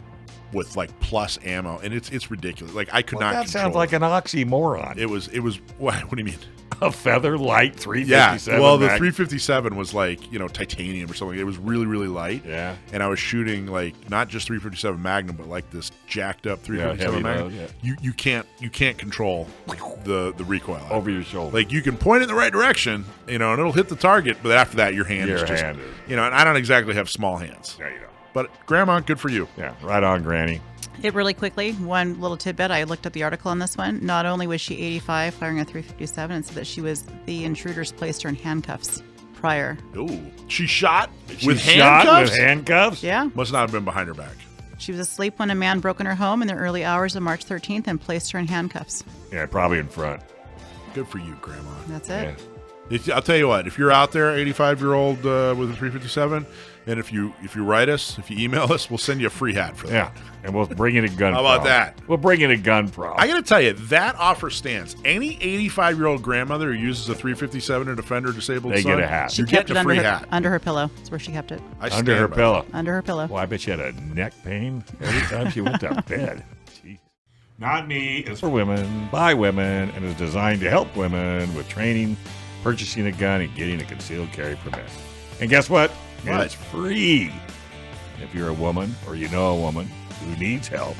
like plus ammo, and it's ridiculous. Like I could not. That sounds like an oxymoron. It was. What do you mean? A feather light 357. Yeah. Well, the 357 was like titanium or something. It was really really light. Yeah. And I was shooting like not just 357 Magnum, but like this jacked up 357 Magnum. Load, yeah. You can't control the recoil over your shoulder. Like you can point it in the right direction, and it'll hit the target, but after that your hand is just and I don't exactly have small hands. Yeah, you don't. But Grandma, good for you. Yeah, right on, Granny. It really quickly, one little tidbit, I looked up the article on this one. Not only was she 85 firing a 357, and said that the intruders placed her in handcuffs prior. Ooh, she shot with handcuffs? Yeah. Must not have been behind her back. She was asleep when a man broke in her home in the early hours of March 13th and placed her in handcuffs. Yeah, probably in front. Good for you, Grandma. That's it. Yeah. I'll tell you what, if you're out there, 85-year-old with a 357, and if you write us, if you email us, we'll send you a free hat for that. Yeah, and we'll bring in a gun. How about that? We'll bring in a gun problem. I got to tell you, that offer stands. Any 85-year-old grandmother who uses a 357 to defend her disabled son, get a hat. She you're kept getting it a free hat. under her pillow. That's where she kept it. Under her pillow. Under her pillow. Well, I bet she had a neck pain every time she went to bed. Jeez. Not Me is for women, by women, and is designed to help women with training, purchasing a gun, and getting a concealed carry permit. And guess what? What? It's free. If you're a woman or you know a woman who needs help,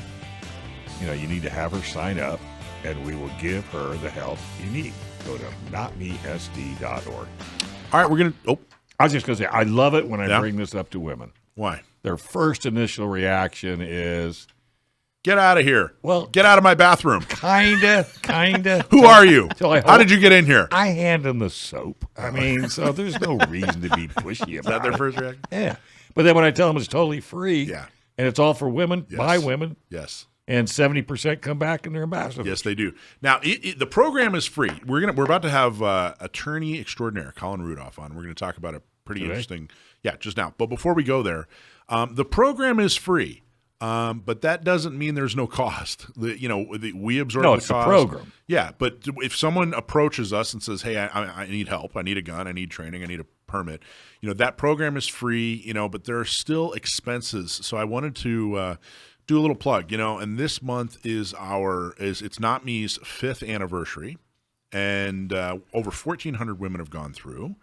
you need to have her sign up, and we will give her the help you need. Go to notmesd.org. All right, we're going to... Oh. I was just going to say, I love it when I bring this up to women. Why? Their first initial reaction is... Get out of here. Well, get out of my bathroom. Kinda. Who are you? How did you get in here? I hand them the soap. I mean, so there's no reason to be pushy about it. Is that their first reaction? Yeah. But then when I tell them it's totally free, yeah, and it's all for women, yes, by women, yes, and 70% come back and they're ambassadors. Yes, they do. Now, the program is free. We're about to have attorney extraordinaire Colin Rudolph on. We're going to talk about a pretty interesting, just now. But before we go there, the program is free. But that doesn't mean there's no cost. We absorb the cost. No, it's a program. Yeah, but if someone approaches us and says, "Hey, I need help. I need a gun. I need training. I need a permit," that program is free. But there are still expenses. So I wanted to do a little plug. And this month is it's Not Me's 5th anniversary, and over 1,400 women have gone through,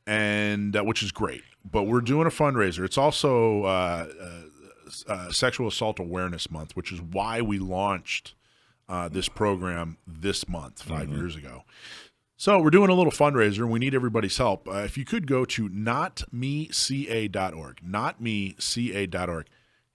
and which is great. But we're doing a fundraiser. It's also Sexual Assault Awareness Month, which is why we launched this program this month, 5 years ago. So we're doing a little fundraiser, and we need everybody's help. If you could go to notmeca.org, notmeca.org,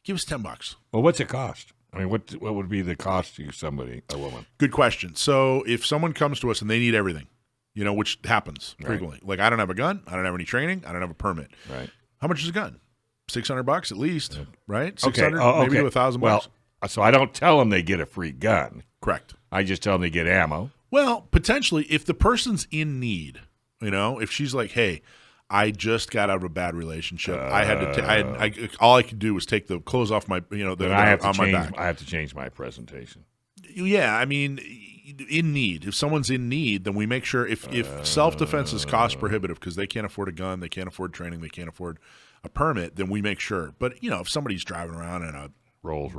give us $10. Well, what's it cost? I mean, what would be the cost to somebody, a woman? Good question. So if someone comes to us and they need everything, which happens frequently, like I don't have a gun, I don't have any training, I don't have a permit. Right. How much is a gun? $600 at least, right? 600, okay. maybe to $1,000. Well, so I don't tell them they get a free gun. Correct. I just tell them they get ammo. Well, potentially, if the person's in need, if she's like, "Hey, I just got out of a bad relationship. I had to. All I could do was take the clothes off my, my back. I have to change my presentation. Yeah, I mean, in need. If someone's in need, then we make sure if self-defense is cost prohibitive because they can't afford a gun, they can't afford training, they can't afford a permit, then we make sure. But if somebody's driving around in a Rolls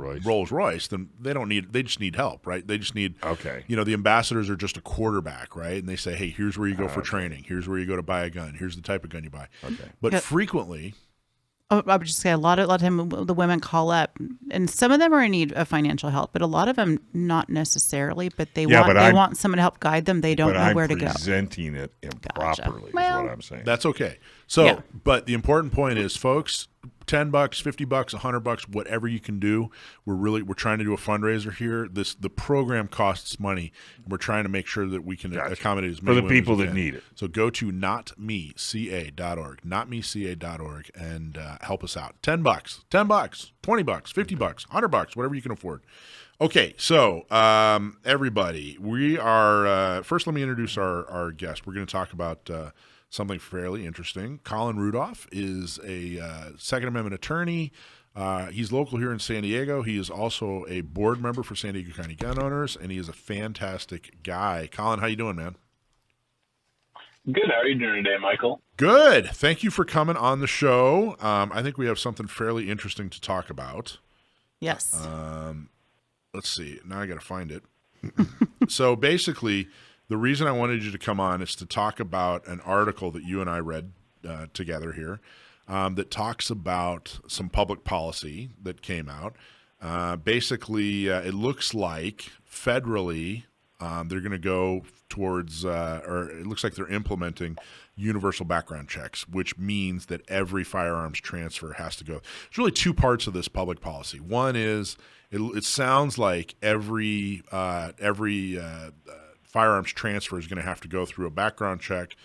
Royce, then they just need help, right? They just need the ambassadors are just a quarterback, right? And they say, "Hey, here's where you go for training. Here's where you go to buy a gun. Here's the type of gun you buy." Okay. But frequently, I would just say a lot of time the women call up, and some of them are in need of financial help, but a lot of them not necessarily. But they want someone to help guide them. They don't know where to go. Presenting it improperly is what I'm saying. That's okay. So, but the important point is, folks, $10, $50, $100, whatever you can do. We're trying to do a fundraiser here. The program costs money. And we're trying to make sure that we can accommodate as many for the women people as we that can. need it. So go to notmeca.org, notmeca.org, and help us out. $10, $20, $50, $100, whatever you can afford. Okay, so everybody, we are first. Let me introduce our guest. We're going to talk about something fairly interesting. Colin Rudolph is a Second Amendment attorney. He's local here in San Diego. He is also a board member for San Diego County Gun Owners, and he is a fantastic guy. Colin, how you doing, man? Good. How are you doing today, Michael? Good. Thank you for coming on the show. I think we have something fairly interesting to talk about. Yes. Let's see. Now I got to find it. So basically, the reason I wanted you to come on is to talk about an article that you and I read together here that talks about some public policy that came out. Basically, it looks like federally they're going to go towards, or it looks like they're implementing universal background checks, which means that every firearms transfer has to go. There's really two parts of this public policy. One is it sounds like every firearms transfer is going to have to go through a background check,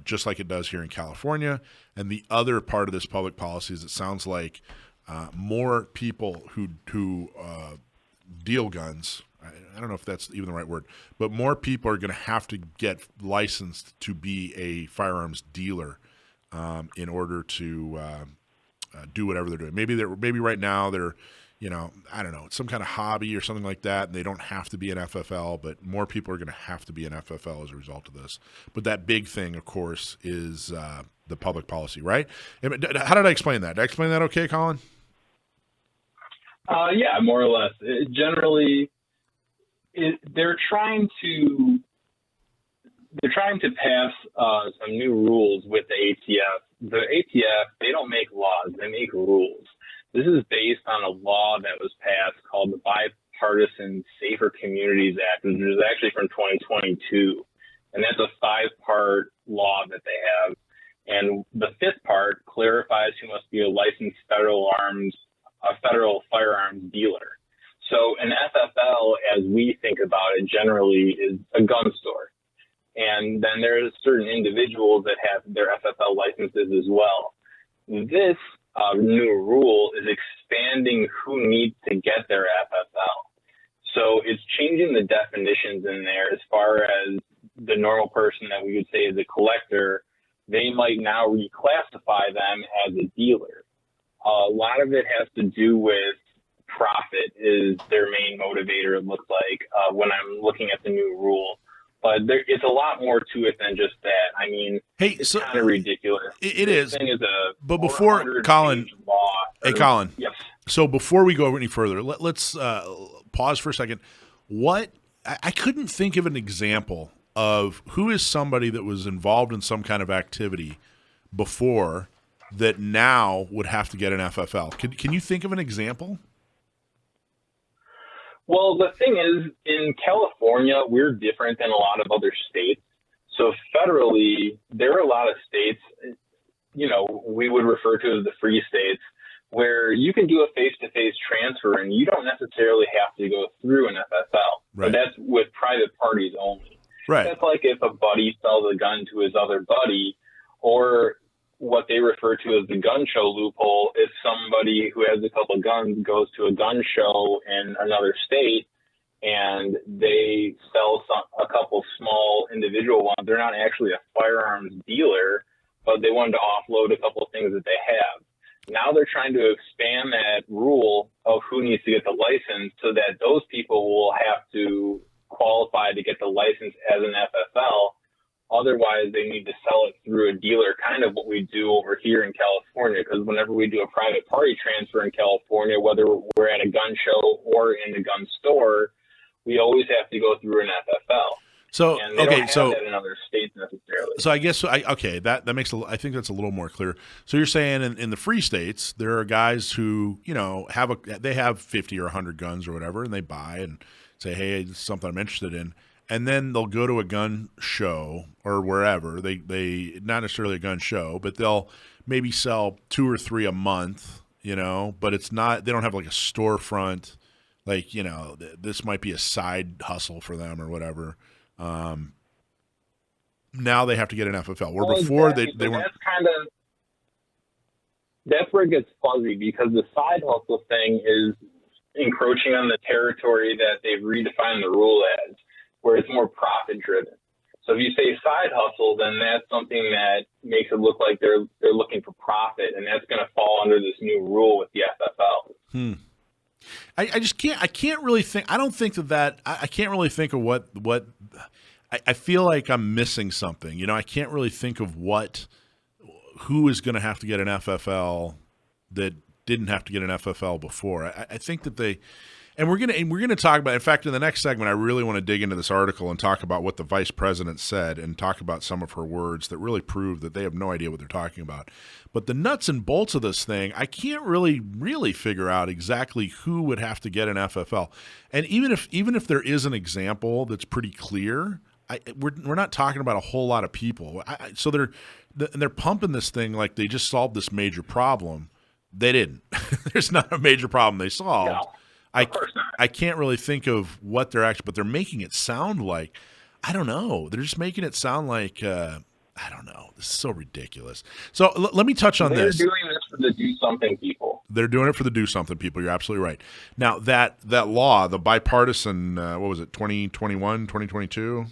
just like it does here in California. And the other part of this public policy is it sounds like more people who deal guns, I don't know if that's even the right word, but more people are going to have to get licensed to be a firearms dealer in order to do whatever they're doing. Maybe right now they're, I don't know, some kind of hobby or something like that, and they don't have to be an FFL, but more people are going to have to be an FFL as a result of this. But that big thing, of course, is the public policy, right? How did I explain that? Did I explain that okay, Colin? Yeah, more or less. They're trying to pass some new rules with the ATF. The ATF, they don't make laws; they make rules. This is based on a law that was passed called the Bipartisan Safer Communities Act, which is actually from 2022, and that's a 5-part law that they have. And the 5th part clarifies who must be a licensed federal firearms dealer. So an FFL, as we think about it generally, is a gun store. And then there's certain individuals that have their FFL licenses as well. This new rule is expanding who needs to get their FFL. So it's changing the definitions in there as far as the normal person that we would say is a collector. They might now reclassify them as a dealer. A lot of it has to do with profit is their main motivator, it looks like, when I'm looking at the new rule. But it's a lot more to it than just that. I mean, it's kind of ridiculous. It is. Thing is but before, Colin, Colin. Yes. So before we go any further, let's pause for a second. I couldn't think of an example of who is somebody that was involved in some kind of activity before that now would have to get an FFL. Can you think of an example? Well, the thing is, in California, we're different than a lot of other states. So federally, there are a lot of states, we would refer to as the free states, where you can do a face-to-face transfer and you don't necessarily have to go through an FFL. Right. But that's with private parties only. Right. That's like if a buddy sells a gun to his other buddy, or what they refer to as the gun show loophole. If somebody who has a couple of guns goes to a gun show in another state and they sell a couple small individual ones, they're not actually a firearms dealer, but they wanted to offload a couple of things that they have. Now they're trying to expand that rule of who needs to get the license so that those people will have to qualify to get the license as an FFL. Otherwise, they need to sell it through a dealer, kind of what we do over here in California, because whenever we do a private party transfer in California, whether we're at a gun show or in a gun store, we always have to go through an FFL. So, and they don't have that in other states necessarily. So I guess, that makes, I think that's a little more clear. So you're saying in the free states, there are guys who, they have 50 or 100 guns or whatever, and they buy and say, hey, this is something I'm interested in. and then they'll go to a gun show or wherever. They not necessarily a gun show, but they'll maybe sell 2 or 3 a month, but it's not, they don't have like a storefront, like, this might be a side hustle for them or whatever. Now they have to get an FFL. Where before exactly. they weren't. That's where it gets fuzzy, because the side hustle thing is encroaching on the territory that they've redefined the rule as, where it's more profit driven. So if you say side hustle, then that's something that makes it look like they're looking for profit, and that's going to fall under this new rule with the FFL. I can't really think. I don't think that I can't really think of what I feel like I'm missing something. I can't really think of who is going to have to get an FFL that didn't have to get an FFL before. I think that we're going to talk about. In fact, in the next segment, I really want to dig into this article and talk about what the vice president said and talk about some of her words that really prove that they have no idea what they're talking about. But the nuts and bolts of this thing, I can't really figure out exactly who would have to get an FFL. And even if there is an example that's pretty clear, we're not talking about a whole lot of people. So they're pumping this thing like they just solved this major problem. They didn't. There's not a major problem they solved. No. I can't really think of what they're actually, but they're making it sound like, I don't know. They're just making it sound like, I don't know. This is so ridiculous. So let me touch on this. They're doing this for the do something people. They're doing it for the do something people. You're absolutely right. Now that law, the bipartisan, what was it, 2021, 2022?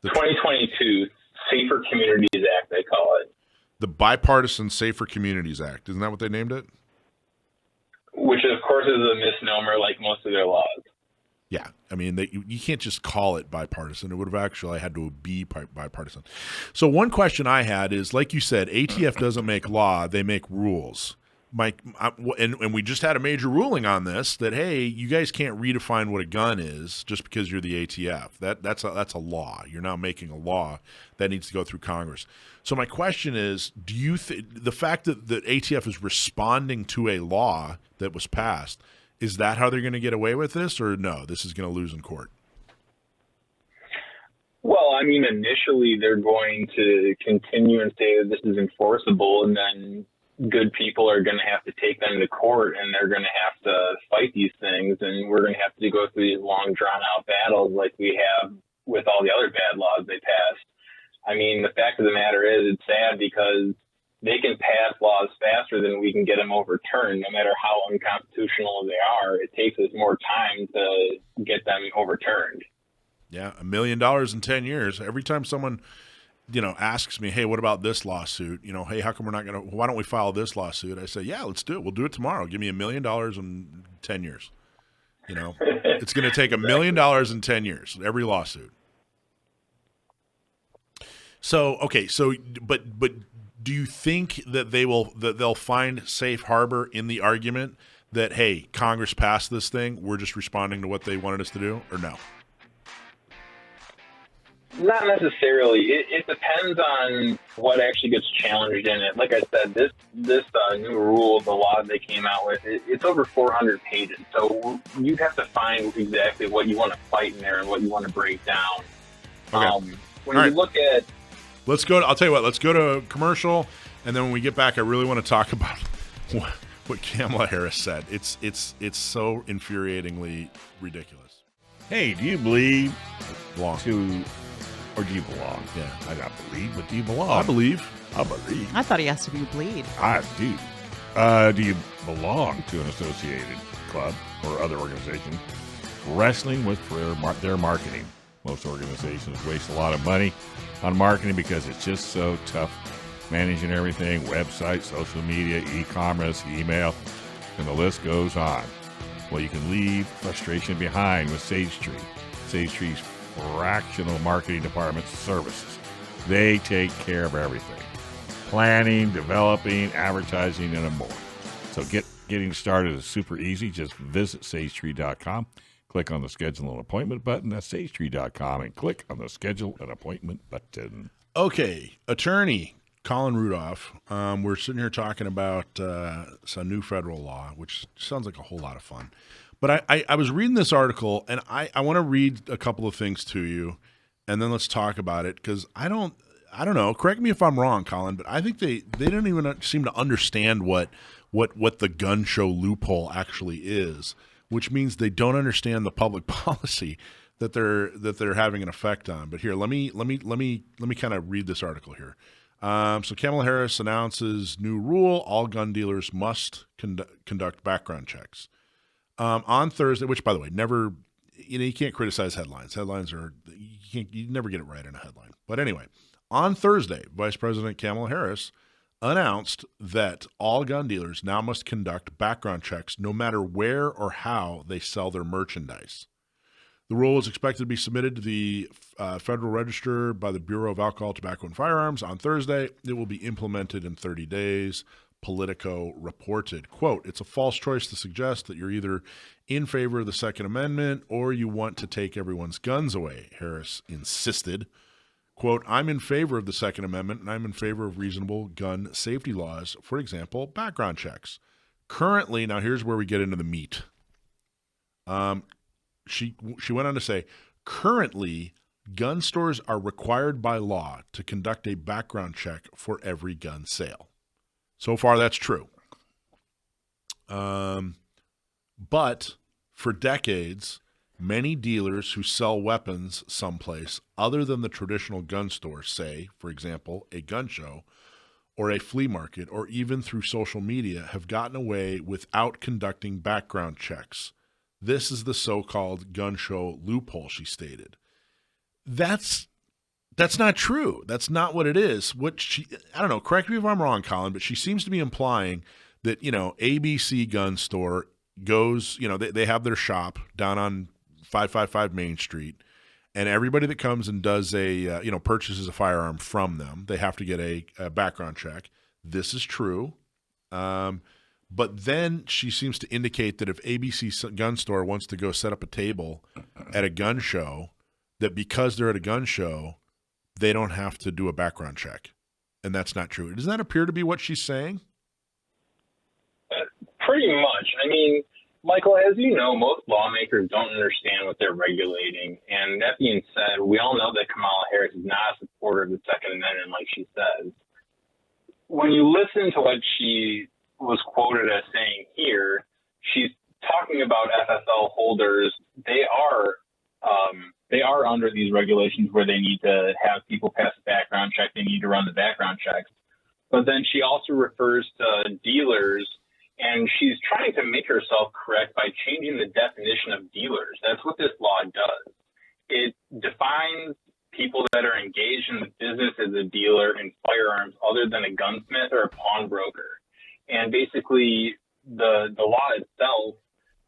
2022 Safer Communities Act, they call it. The Bipartisan Safer Communities Act. Isn't that what they named it? Which, of course, is a misnomer like most of their laws. Yeah. I mean, you can't just call it bipartisan. It would have actually had to be bipartisan. So one question I had is, like you said, ATF doesn't make law. They make rules. And we just had a major ruling on this that, hey, you guys can't redefine what a gun is just because you're the ATF. That's a law. You're now making a law that needs to go through Congress. So my question is, do you the fact that the ATF is responding to a law that was passed, is that how they're going to get away with this, or no, this is going to lose in court? Well, I mean, initially they're going to continue and say that this is enforceable, and then good people are going to have to take them to court, and they're going to have to fight these things, and we're going to have to go through these long, drawn-out battles like we have with all the other bad laws they passed. I mean, the fact of the matter is, it's sad because they can pass laws faster than we can get them overturned, no matter how unconstitutional they are. It takes us more time to get them overturned. Yeah, $1 million in 10 years. Every time someone asks me, hey, what about this lawsuit? Hey, how come why don't we file this lawsuit? I say, yeah, let's do it. We'll do it tomorrow. Give me $1 million in 10 years. It's going to take $1 million in 10 years, every lawsuit. So, okay. But do you think that they'll find safe harbor in the argument that, hey, Congress passed this thing, we're just responding to what they wanted us to do, or no? Not necessarily. It depends on what actually gets challenged in it. Like I said, this new rule, the law they came out with, it's over 400 pages. So you'd have to find exactly what you want to fight in there and what you want to break down. Okay. When you look at... I'll tell you what, let's go to commercial, and then when we get back, I really want to talk about what Kamala Harris said. It's so infuriatingly ridiculous. Hey, do you believe Belong. Or do you belong? Yeah. I don't believe, but do you belong? I believe. I believe. I thought he asked if you bleed. I do. Do you belong to an associated club or other organization wrestling with their marketing? Most organizations waste a lot of money on marketing because it's just so tough managing everything, websites, social media, e-commerce, email, and the list goes on. Well, you can leave frustration behind with Sage Tree. Sage Tree's fractional marketing department services. They take care of everything. Planning, developing, advertising, and more. So getting started is super easy. Just visit sagetree.com. Click on the Schedule an Appointment button. That's sagetree.com, and click on the Schedule an Appointment button. Okay, Attorney Colin Rudolph. We're sitting here talking about some new federal law, which sounds like a whole lot of fun. But I was reading this article, and I want to read a couple of things to you, and then let's talk about it, because I don't know. Correct me if I'm wrong, Colin, but I think they don't even seem to understand what the gun show loophole actually is, which means they don't understand the public policy that they're having an effect on. But here, let me kind of read this article here. So Kamala Harris announces new rule: all gun dealers must conduct background checks. On Thursday, which, by the way, never, you can't criticize headlines. Headlines are, you never get it right in a headline. But anyway, on Thursday, Vice President Kamala Harris announced that all gun dealers now must conduct background checks no matter where or how they sell their merchandise. The rule is expected to be submitted to the Federal Register by the Bureau of Alcohol, Tobacco, and Firearms on Thursday. It will be implemented in 30 days. Politico reported, quote, "It's a false choice to suggest that you're either in favor of the Second Amendment or you want to take everyone's guns away," Harris insisted. Quote, "I'm in favor of the Second Amendment and I'm in favor of reasonable gun safety laws, for example, background checks. Currently," now here's where we get into the meat. She went on to say, "Currently, gun stores are required by law to conduct a background check for every gun sale." So far, that's true. But for decades, many dealers who sell weapons someplace other than the traditional gun store, say, for example, a gun show or a flea market, or even through social media, have gotten away without conducting background checks. This is the so-called gun show loophole, she stated. That's not true. That's not what it is. I don't know, correct me if I'm wrong, Colin, but she seems to be implying that, ABC gun store goes, they have their shop down on 555 Main Street, and everybody that comes and does purchases a firearm from them, they have to get a background check. This is true. But then she seems to indicate that if ABC gun store wants to go set up a table at a gun show, that because they're at a gun show, they don't have to do a background check. And that's not true. Does that appear to be what she's saying? Pretty much. I mean, Michael, as you know, most lawmakers don't understand what they're regulating. And that being said, we all know that Kamala Harris is not a supporter of the Second Amendment, like she says. When you listen to what she was quoted as saying here, she's talking about FFL holders. They are under these regulations where they need to have people pass a background check. They need to run the background checks. But then she also refers to dealers, and she's trying to make herself correct by changing the definition of dealers. That's what this law does. It defines people that are engaged in the business as a dealer in firearms other than a gunsmith or a pawnbroker. And basically, the law itself,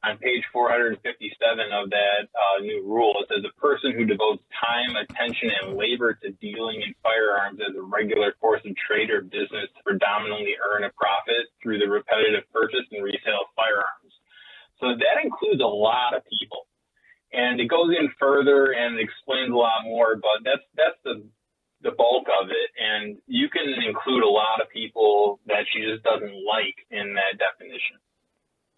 on page 457 of that new rule, it says a person who devotes time, attention, and labor to dealing in firearms as a regular course of trade or business to predominantly earn a profit through the repetitive purchase and resale of firearms. So that includes a lot of people. And it goes in further and explains a lot more, but that's the bulk of it. And you can include a lot of people that she just doesn't like in that definition.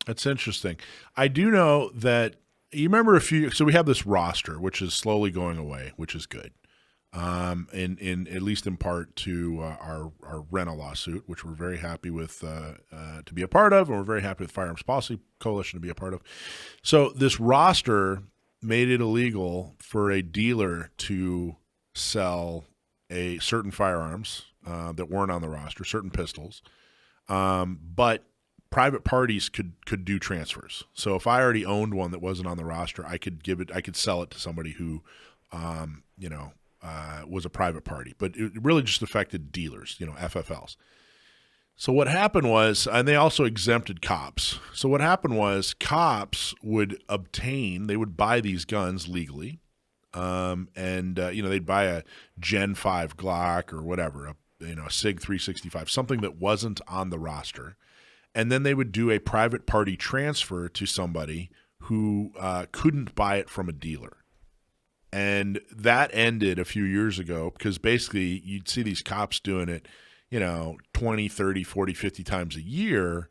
That's interesting. I do know that you remember so we have this roster, which is slowly going away, which is good. In at least in part to our rental lawsuit, which we're very happy with to be a part of, and we're very happy with Firearms Policy Coalition to be a part of. So this roster made it illegal for a dealer to sell a certain firearms that weren't on the roster, certain pistols, but private parties could do transfers. So if I already owned one that wasn't on the roster, I could sell it to somebody who, was a private party. But it really just affected dealers, FFLs. So what happened was, and they also exempted cops. So what happened was cops would buy these guns legally, they'd buy a Gen 5 Glock or whatever, a SIG 365, something that wasn't on the roster. And then they would do a private party transfer to somebody who couldn't buy it from a dealer. And that ended a few years ago because basically you'd see these cops doing it, 20, 30, 40, 50 times a year.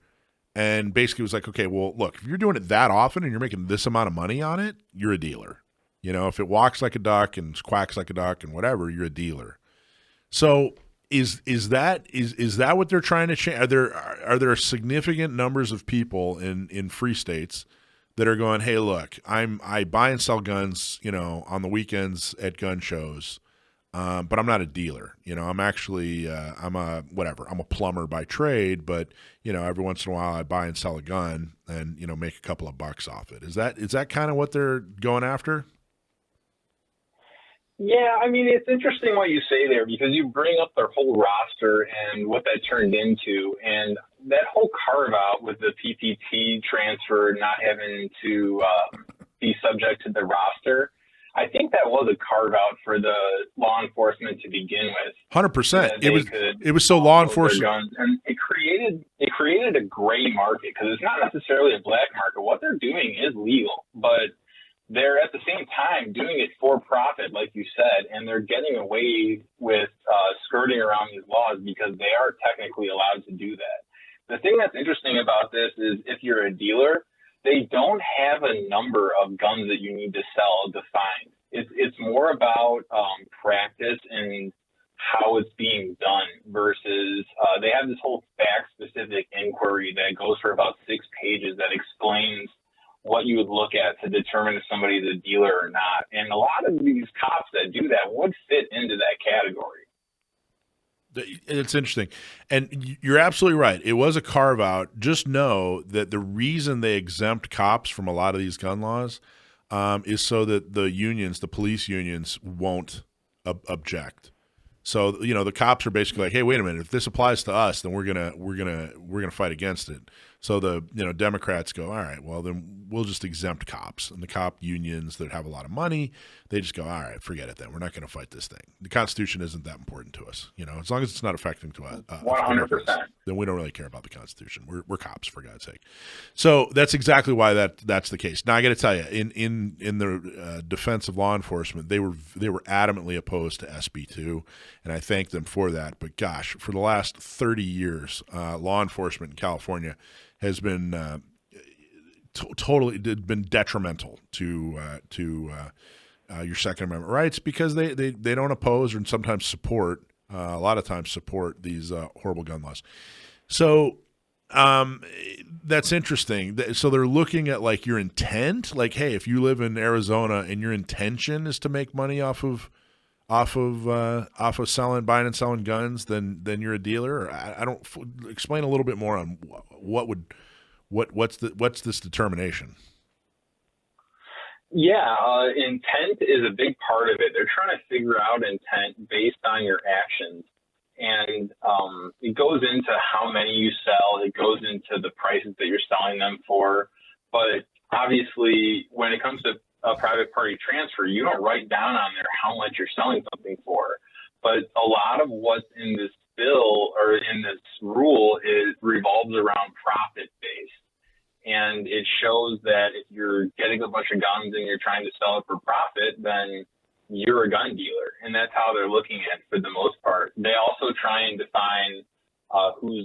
and basically was like, okay, well, look, if you're doing it that often and you're making this amount of money on it, you're a dealer. You know, if it walks like a duck and quacks like a duck and whatever, you're a dealer. So is that what they're trying to change? Are there significant numbers of people in free states that are going, hey, look, I buy and sell guns, you know, on the weekends at gun shows, but I'm not a dealer. You know, I'm actually I'm a plumber by trade, but you know, every once in a while I buy and sell a gun and, you know, make a couple of bucks off it. Is that kind of what they're going after? Yeah, I mean, it's interesting what you say there because you bring up their whole roster and what that turned into. And that whole carve out with the PPT transfer not having to be subject to the roster, I think that was a carve out for the law enforcement to begin with. 100%. It was so law enforcement. And it created a gray market because it's not necessarily a black market. What they're doing is legal, but they're at the same time doing it for profit, like you said, and they're getting away with skirting around these laws because they are technically allowed to do that. The thing that's interesting about this is if you're a dealer, they don't have a number of guns that you need to sell defined. It's more about practice and how it's being done versus they have this whole fact-specific inquiry that goes for about 6 pages that explains what you would look at to determine if somebody's a dealer or not. And a lot of these cops that do that would fit into that category. It's interesting. And you're absolutely right. It was a carve out. Just know that the reason they exempt cops from a lot of these gun laws is so that the police unions won't object. So, you know, the cops are basically like, hey, wait a minute, if this applies to us, then we're gonna fight against it. So the Democrats go, all right, well then we'll just exempt cops, and the cop unions that have a lot of money, they just go, all right, forget it then. We're not going to fight this thing. The Constitution isn't that important to us, you know. As long as it's not affecting to us, 100%. Then we don't really care about the Constitution. We're cops, for God's sake. So that's exactly why that's the case. Now I got to tell you, in the defense of law enforcement, they were adamantly opposed to SB2, and I thank them for that. But gosh, for the last 30 years, law enforcement in California has been totally been detrimental to your Second Amendment rights because they don't oppose or sometimes support a lot of times support these horrible gun laws. So that's interesting. So they're looking at like your intent, like, hey, if you live in Arizona and your intention is to make money off of buying and selling guns, then you're a dealer. I don't explain a little bit more on what's this determination. Yeah, intent is a big part of it. They're trying to figure out intent based on your actions. And it goes into how many you sell. It goes into the prices that you're selling them for. But obviously, when it comes to a private party transfer, you don't write down on there how much you're selling something for. But a lot of what's in this bill or in this rule revolves around profit based. And it shows that if you're getting a bunch of guns and you're trying to sell it for profit, then you're a gun dealer. And that's how they're looking at it for the most part. They also try and define who's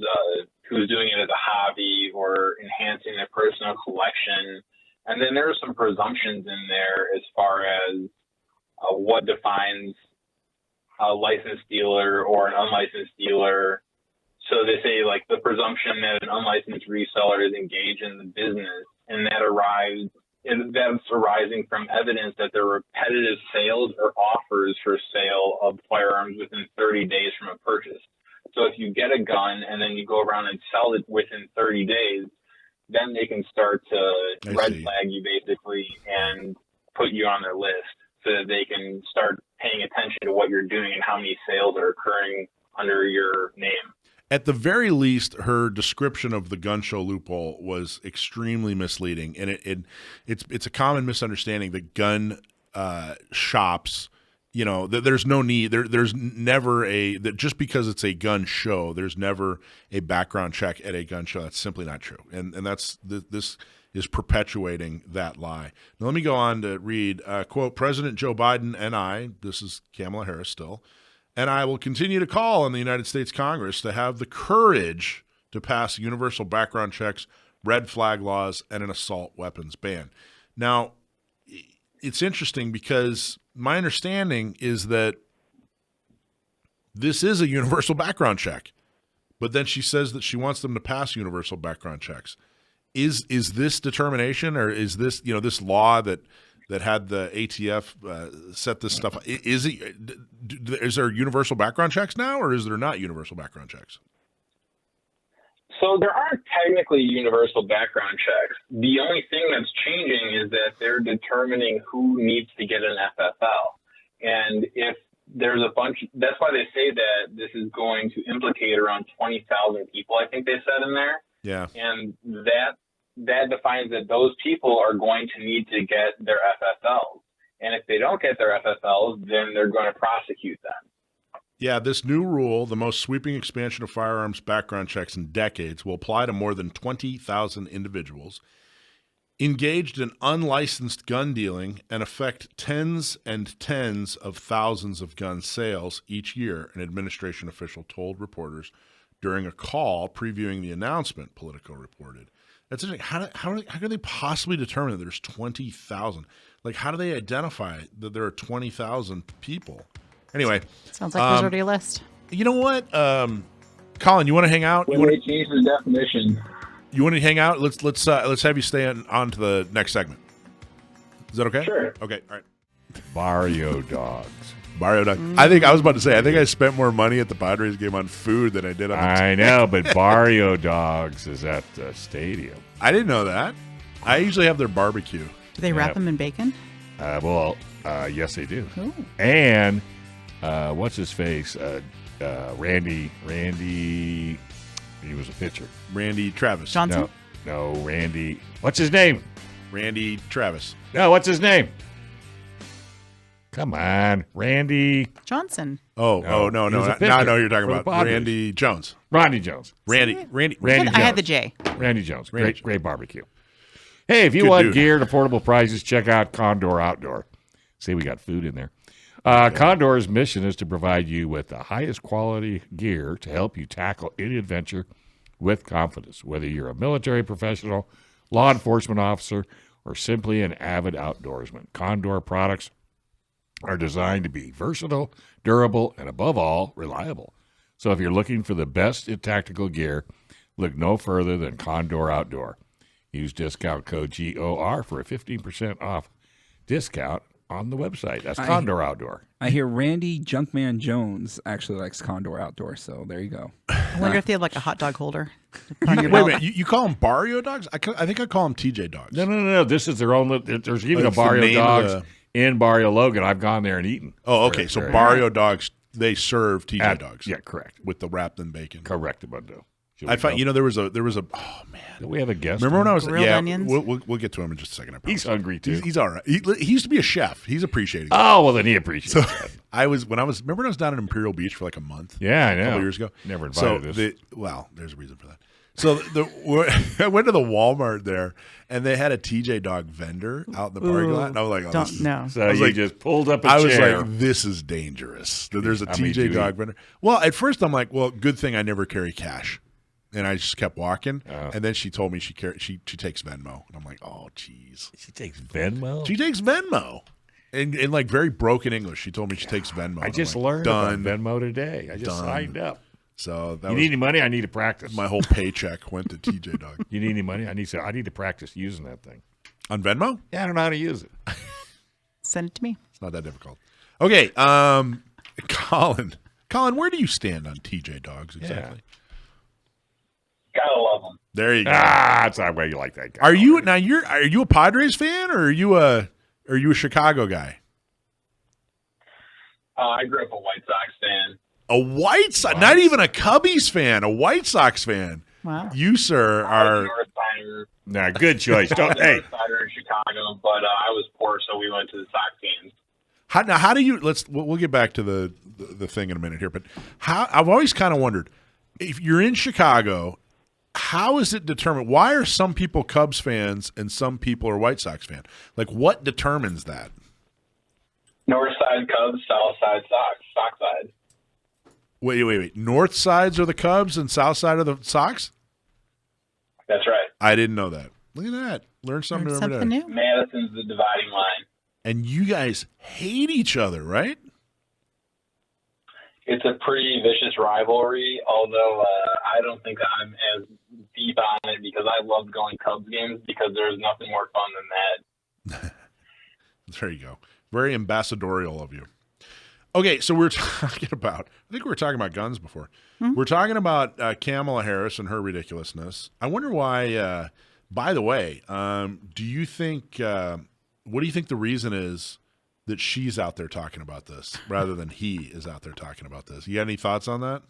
doing it as a hobby or enhancing their personal collection. And then there are some presumptions in there as far as what defines a licensed dealer or an unlicensed dealer. So they say, like, the presumption that an unlicensed reseller is engaged in the business, and that's arising from evidence that there are repetitive sales or offers for sale of firearms within 30 days from a purchase. So if you get a gun and then you go around and sell it within 30 days, then they can start to red flag you basically and put you on their list so that they can start paying attention to what you're doing and how many sales are occurring under your name. At the very least, her description of the gun show loophole was extremely misleading, and it's a common misunderstanding that gun shops, you know, there's no need. There's never that just because it's a gun show, there's never a background check at a gun show. That's simply not true, and this is perpetuating that lie. Now let me go on to read quote: President Joe Biden and I, this is Kamala Harris still, and I will continue to call on the United States Congress to have the courage to pass universal background checks, red flag laws, and an assault weapons ban. Now, it's interesting because my understanding is that this is a universal background check, but then she says that she wants them to pass universal background checks. Is this determination, or is this this law that had the ATF set this stuff? Is there universal background checks now, or is there not universal background checks? So there aren't technically universal background checks. The only thing that's changing is that they're determining who needs to get an FFL. And if there's a bunch, that's why they say that this is going to implicate around 20,000 people, I think they said in there. Yeah. And that defines that those people are going to need to get their FFLs. And if they don't get their FFLs, then they're going to prosecute them. Yeah, this new rule, the most sweeping expansion of firearms background checks in decades, will apply to more than 20,000 individuals engaged in unlicensed gun dealing and affect tens and tens of thousands of gun sales each year, an administration official told reporters during a call previewing the announcement, Politico reported. That's interesting. How can they possibly determine that there's 20,000? Like, how do they identify that there are 20,000 people? Anyway. Sounds like there's already a list. You know what? Colin, you want to hang out? When they change the definition. You want to hang out? Let's have you stay on to the next segment. Is that okay? Sure. Okay, all right. Barrio dogs. Barrio dog. I think I spent more money at the Padres game on food than I did on the I know, but Barrio Dogs is at the stadium. I didn't know that. I usually have their barbecue. Do they wrap them in bacon? Yes, they do. Ooh. And what's his face? Randy. He was a pitcher. Randy Travis. Johnson? No, Randy. What's his name? Randy Travis. No, what's his name? Come on, Randy. Johnson. No. Now I know who you're talking about. Randy Jones. Randy Jones. Randy I had the J. Randy Jones. Randy Great barbecue. Hey, if you Good want dude. gear at affordable prices, check out Condor Outdoor. See, we got food in there. Condor's mission is to provide you with the highest quality gear to help you tackle any adventure with confidence, whether you're a military professional, law enforcement officer, or simply an avid outdoorsman. Condor products are designed to be versatile, durable, and above all, reliable. So if you're looking for the best in tactical gear, look no further than Condor Outdoor. Use discount code GOR for a 15% off discount on the website. That's Condor Outdoor. I hear Randy Junkman Jones actually likes Condor Outdoor, so there you go. I wonder if they have like a hot dog holder. To put on your Wait a belt. minute. You call them Barrio dogs? I think I call them TJ dogs. No. This is their own. There's even a It's the Barrio name of Dogs in Barrio Logan. I've gone there and eaten. Oh, okay. So Barrio dogs, they serve TJ dogs. Yeah, correct. With the wrapped in bacon. Correct, Abundo. I found there was a oh man. Do we have a guest? Remember when I was Grilled onions? We'll get to him in just a second. I promise. He's hungry too. He's all right. He used to be a chef. He's appreciating it. Oh well, then he appreciates it. Remember when I was down at Imperial Beach for like a month? Yeah, I A know. couple years ago. Never invited us. There's a reason for that. So I went to the Walmart there, and they had a TJ dog vendor out in the parking lot, and I was like, Don't know. So you just pulled up a I was chair. like, this is dangerous. That there's a I mean, TJ dog vendor. Well, at first I'm like, well, good thing I never carry cash. And I just kept walking, and then she told me she takes Venmo, and I'm like, oh, jeez. She takes Venmo. She takes Venmo, in like very broken English. She told me she takes Venmo. I just learned about Venmo today. I just signed up. So you need any money? I need to practice. My whole paycheck went to TJ Dog. You need any money? I need to practice using that thing On Venmo. Yeah, I don't know how to use it. Send it to me. It's not that difficult. Okay, Colin, where do you stand on TJ Dogs exactly? Gotta love them. There you go. That's not why you like that guy. Are you a Padres fan, or are you a Chicago guy? I grew up a White Sox fan. A White Sox, not even a Cubbies fan, a White Sox fan. Wow. You, sir, are. Nah, good choice. Don't, hey. North Sider in Chicago, but I was poor, so we went to the Sox games. How do you? We'll get back to the thing in a minute here, but I've always kind of wondered, if you're in Chicago, how is it determined? Why are some people Cubs fans and some people are White Sox fans? Like, what determines that? North side Cubs, south side Sox, Sox side. Wait. North sides are the Cubs and south side are the Sox? I didn't know that. Look at that. Learn something new every day. Something new. Madison's the dividing line. And you guys hate each other, right? It's a pretty vicious rivalry, although I don't think I'm as deep on it because I love going Cubs games because there's nothing more fun than that. There you go. Very ambassadorial of you. Okay, so we're talking about, I think we were talking about guns before. Mm-hmm. We're talking about Kamala Harris and her ridiculousness. I wonder why, by the way, do you think, what do you think the reason is that she's out there talking about this rather than he is out there talking about this? You got any thoughts on that?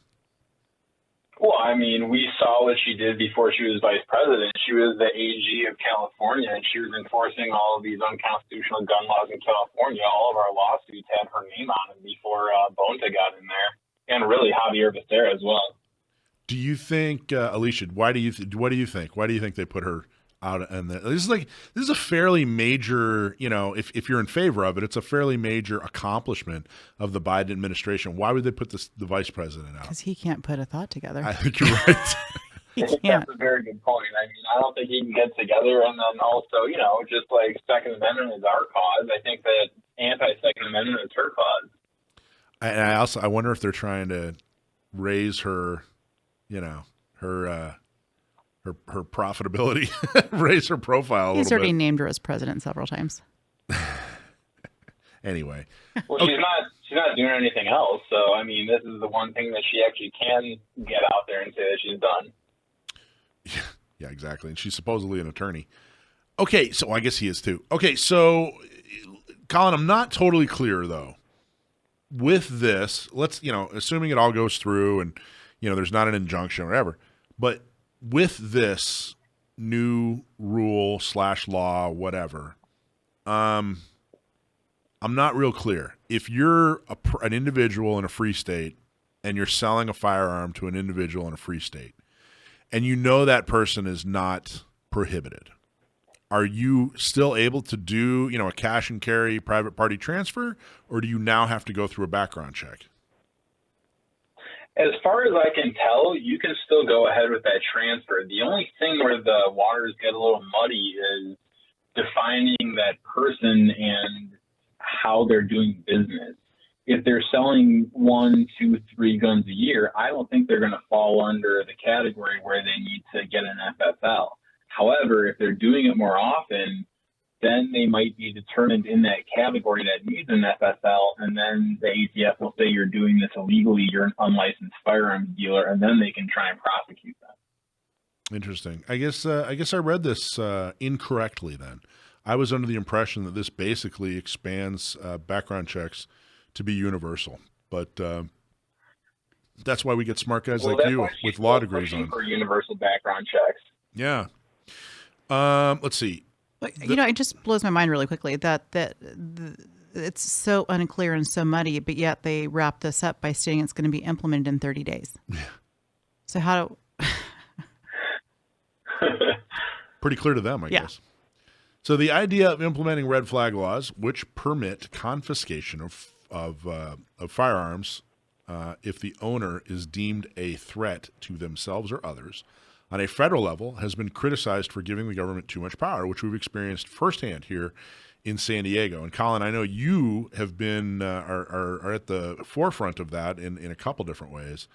Well, I mean, we saw what she did before she was vice president. She was the AG of California, and she was enforcing all of these unconstitutional gun laws in California. All of our lawsuits had her name on them before Bonta got in there, and really Javier Becerra as well. Do you think, Alisha? What do you think? Why do you think they put her out? And this is a fairly major, if you're in favor of it, it's a fairly major accomplishment of the Biden administration. Why would they put the vice president out? Because he can't put a thought together. I think you're right. He can't. That's a very good point. I mean, I don't think he can get together. And then also, just like Second Amendment is our cause, I think that anti-Second Amendment is her cause. And I wonder if they're trying to raise her, her profitability, raise her profile. He's already named her as president several times. Anyway, well, she's not doing anything else. So I mean, this is the one thing that she actually can get out there and say that she's done. Yeah, exactly. And she's supposedly an attorney. Okay, so I guess he is too. Okay, so Colin, I'm not totally clear though. With this, let's assuming it all goes through and there's not an injunction or whatever, but with this new rule / law, whatever, I'm not real clear. If you're an individual in a free state and you're selling a firearm to an individual in a free state, and that person is not prohibited, are you still able to do, a cash and carry private party transfer, or do you now have to go through a background check? As far as I can tell, you can still go ahead with that transfer. The only thing where the waters get a little muddy is defining that person and how they're doing business. If they're selling 1, 2, 3 guns a year, I don't think they're going to fall under the category where they need to get an FFL. However, if they're doing it more often, then they might be determined in that category that needs an FFL, and then the ATF will say you're doing this illegally, you're an unlicensed firearms dealer, and then they can try and prosecute them. Interesting. I guess I read this incorrectly then. I was under the impression that this basically expands background checks to be universal, but that's why we get smart guys like you with law degrees on. For universal background checks. Yeah. Let's see. It just blows my mind really quickly that it's so unclear and so muddy, but yet they wrap this up by stating it's going to be implemented in 30 days. Yeah. So how do... Pretty clear to them, I guess. So the idea of implementing red flag laws, which permit confiscation of firearms if the owner is deemed a threat to themselves or others, on a federal level, has been criticized for giving the government too much power, which we've experienced firsthand here in San Diego. And Colin, I know you have been are at the forefront of that in a couple different ways.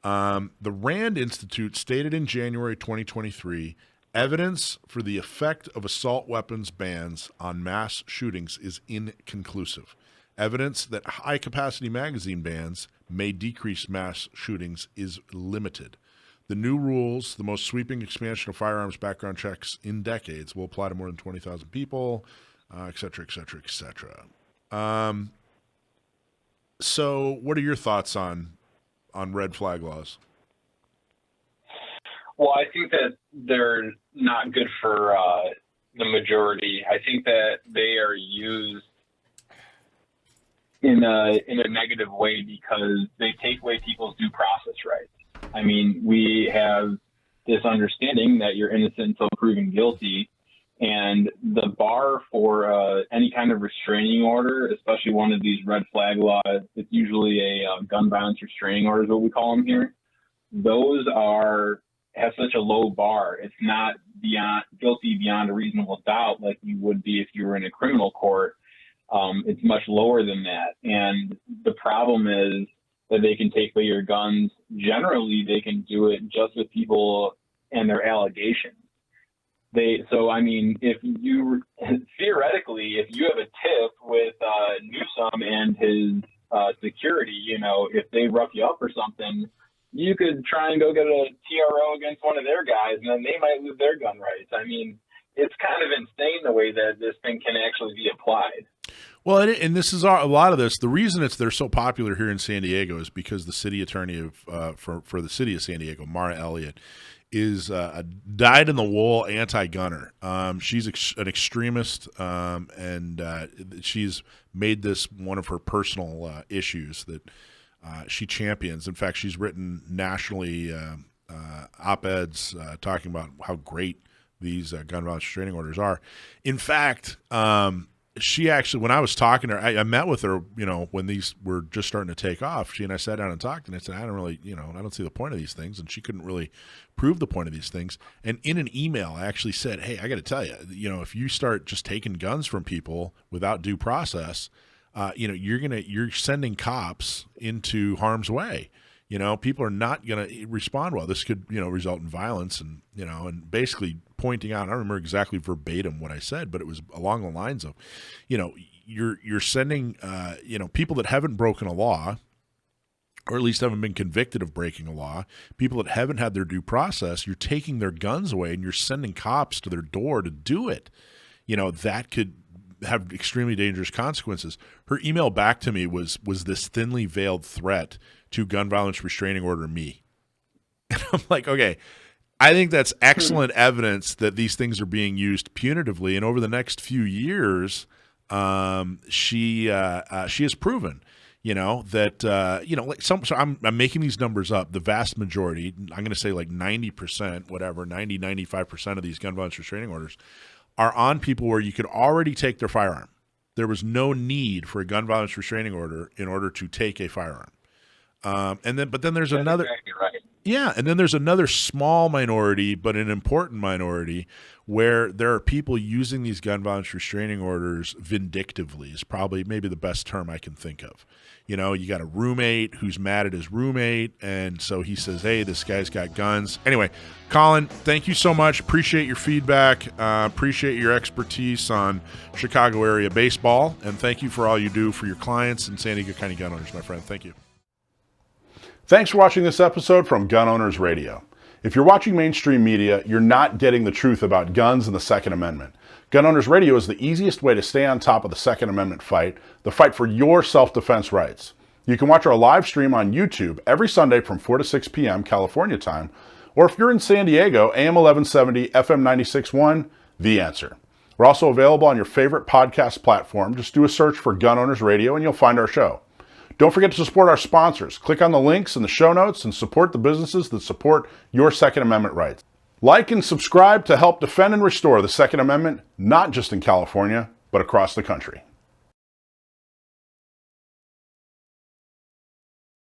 The Rand Institute stated in January 2023, evidence for the effect of assault weapons bans on mass shootings is inconclusive. Evidence that high-capacity magazine bans may decrease mass shootings is limited. The new rules, the most sweeping expansion of firearms background checks in decades, will apply to more than 20,000 people, et cetera, et cetera, et cetera. So what are your thoughts on red flag laws? Well, I think that they're not good for the majority. I think that they are used in a negative way because they take away people's due process rights. I mean, we have this understanding that you're innocent until proven guilty, and the bar for any kind of restraining order, especially one of these red flag laws, it's usually a gun violence restraining order is what we call them here. Those are have such a low bar. It's not guilty beyond a reasonable doubt like you would be if you were in a criminal court. It's much lower than that. And the problem is that they can take away your guns. Generally, they can do it just with people and their allegations. If you theoretically, if you have a tiff with Newsom and his security, if they rough you up or something, you could try and go get a TRO against one of their guys, and then they might lose their gun rights. I mean, it's kind of insane the way that this thing can actually be applied. Well, and this is a lot of this. The reason they're so popular here in San Diego is because the city attorney for the city of San Diego, Mara Elliott, is a dyed-in-the-wool anti-gunner. She's an extremist, and she's made this one of her personal issues that she champions. In fact, she's written nationally op-eds talking about how great these gun violence restraining orders are. In fact, she actually, when I was talking to her, I met with her, when these were just starting to take off. She and I sat down and talked, and I said, I don't see the point of these things. And she couldn't really prove the point of these things. And in an email, I actually said, hey, I got to tell you, if you start just taking guns from people without due process, you're sending cops into harm's way. People are not going to respond well. This could, result in violence and basically pointing out, I don't remember exactly verbatim what I said, but it was along the lines of, you're sending, people that haven't broken a law, or at least haven't been convicted of breaking a law, people that haven't had their due process, you're taking their guns away and you're sending cops to their door to do it. That could have extremely dangerous consequences. Her email back to me was this thinly veiled threat to gun violence restraining order me. And I'm like, okay, I think that's excellent evidence that these things are being used punitively. And over the next few years, she has proven, so I'm making these numbers up. The vast majority, I'm going to say like 90%, 95% of these gun violence restraining orders are on people where you could already take their firearm. There was no need for a gun violence restraining order in order to take a firearm. But then there's another, exactly right. Yeah, and then there's another small minority, but an important minority, where there are people using these gun violence restraining orders vindictively is probably maybe the best term I can think of. You got a roommate who's mad at his roommate, and so he says, hey, this guy's got guns. Anyway, Colin, thank you so much. Appreciate your feedback. Appreciate your expertise on Chicago area baseball, and thank you for all you do for your clients and San Diego County gun owners, my friend. Thank you. Thanks for watching this episode from Gun Owners Radio. If you're watching mainstream media, you're not getting the truth about guns and the Second Amendment. Gun Owners Radio is the easiest way to stay on top of the Second Amendment fight, the fight for your self-defense rights. You can watch our live stream on YouTube every Sunday from 4 to 6 p.m. California time, or if you're in San Diego, AM 1170, FM 96.1, The Answer. We're also available on your favorite podcast platform. Just do a search for Gun Owners Radio and you'll find our show. Don't forget to support our sponsors. Click on the links in the show notes and support the businesses that support your Second Amendment rights. Like and subscribe to help defend and restore the Second Amendment, not just in California, but across the country.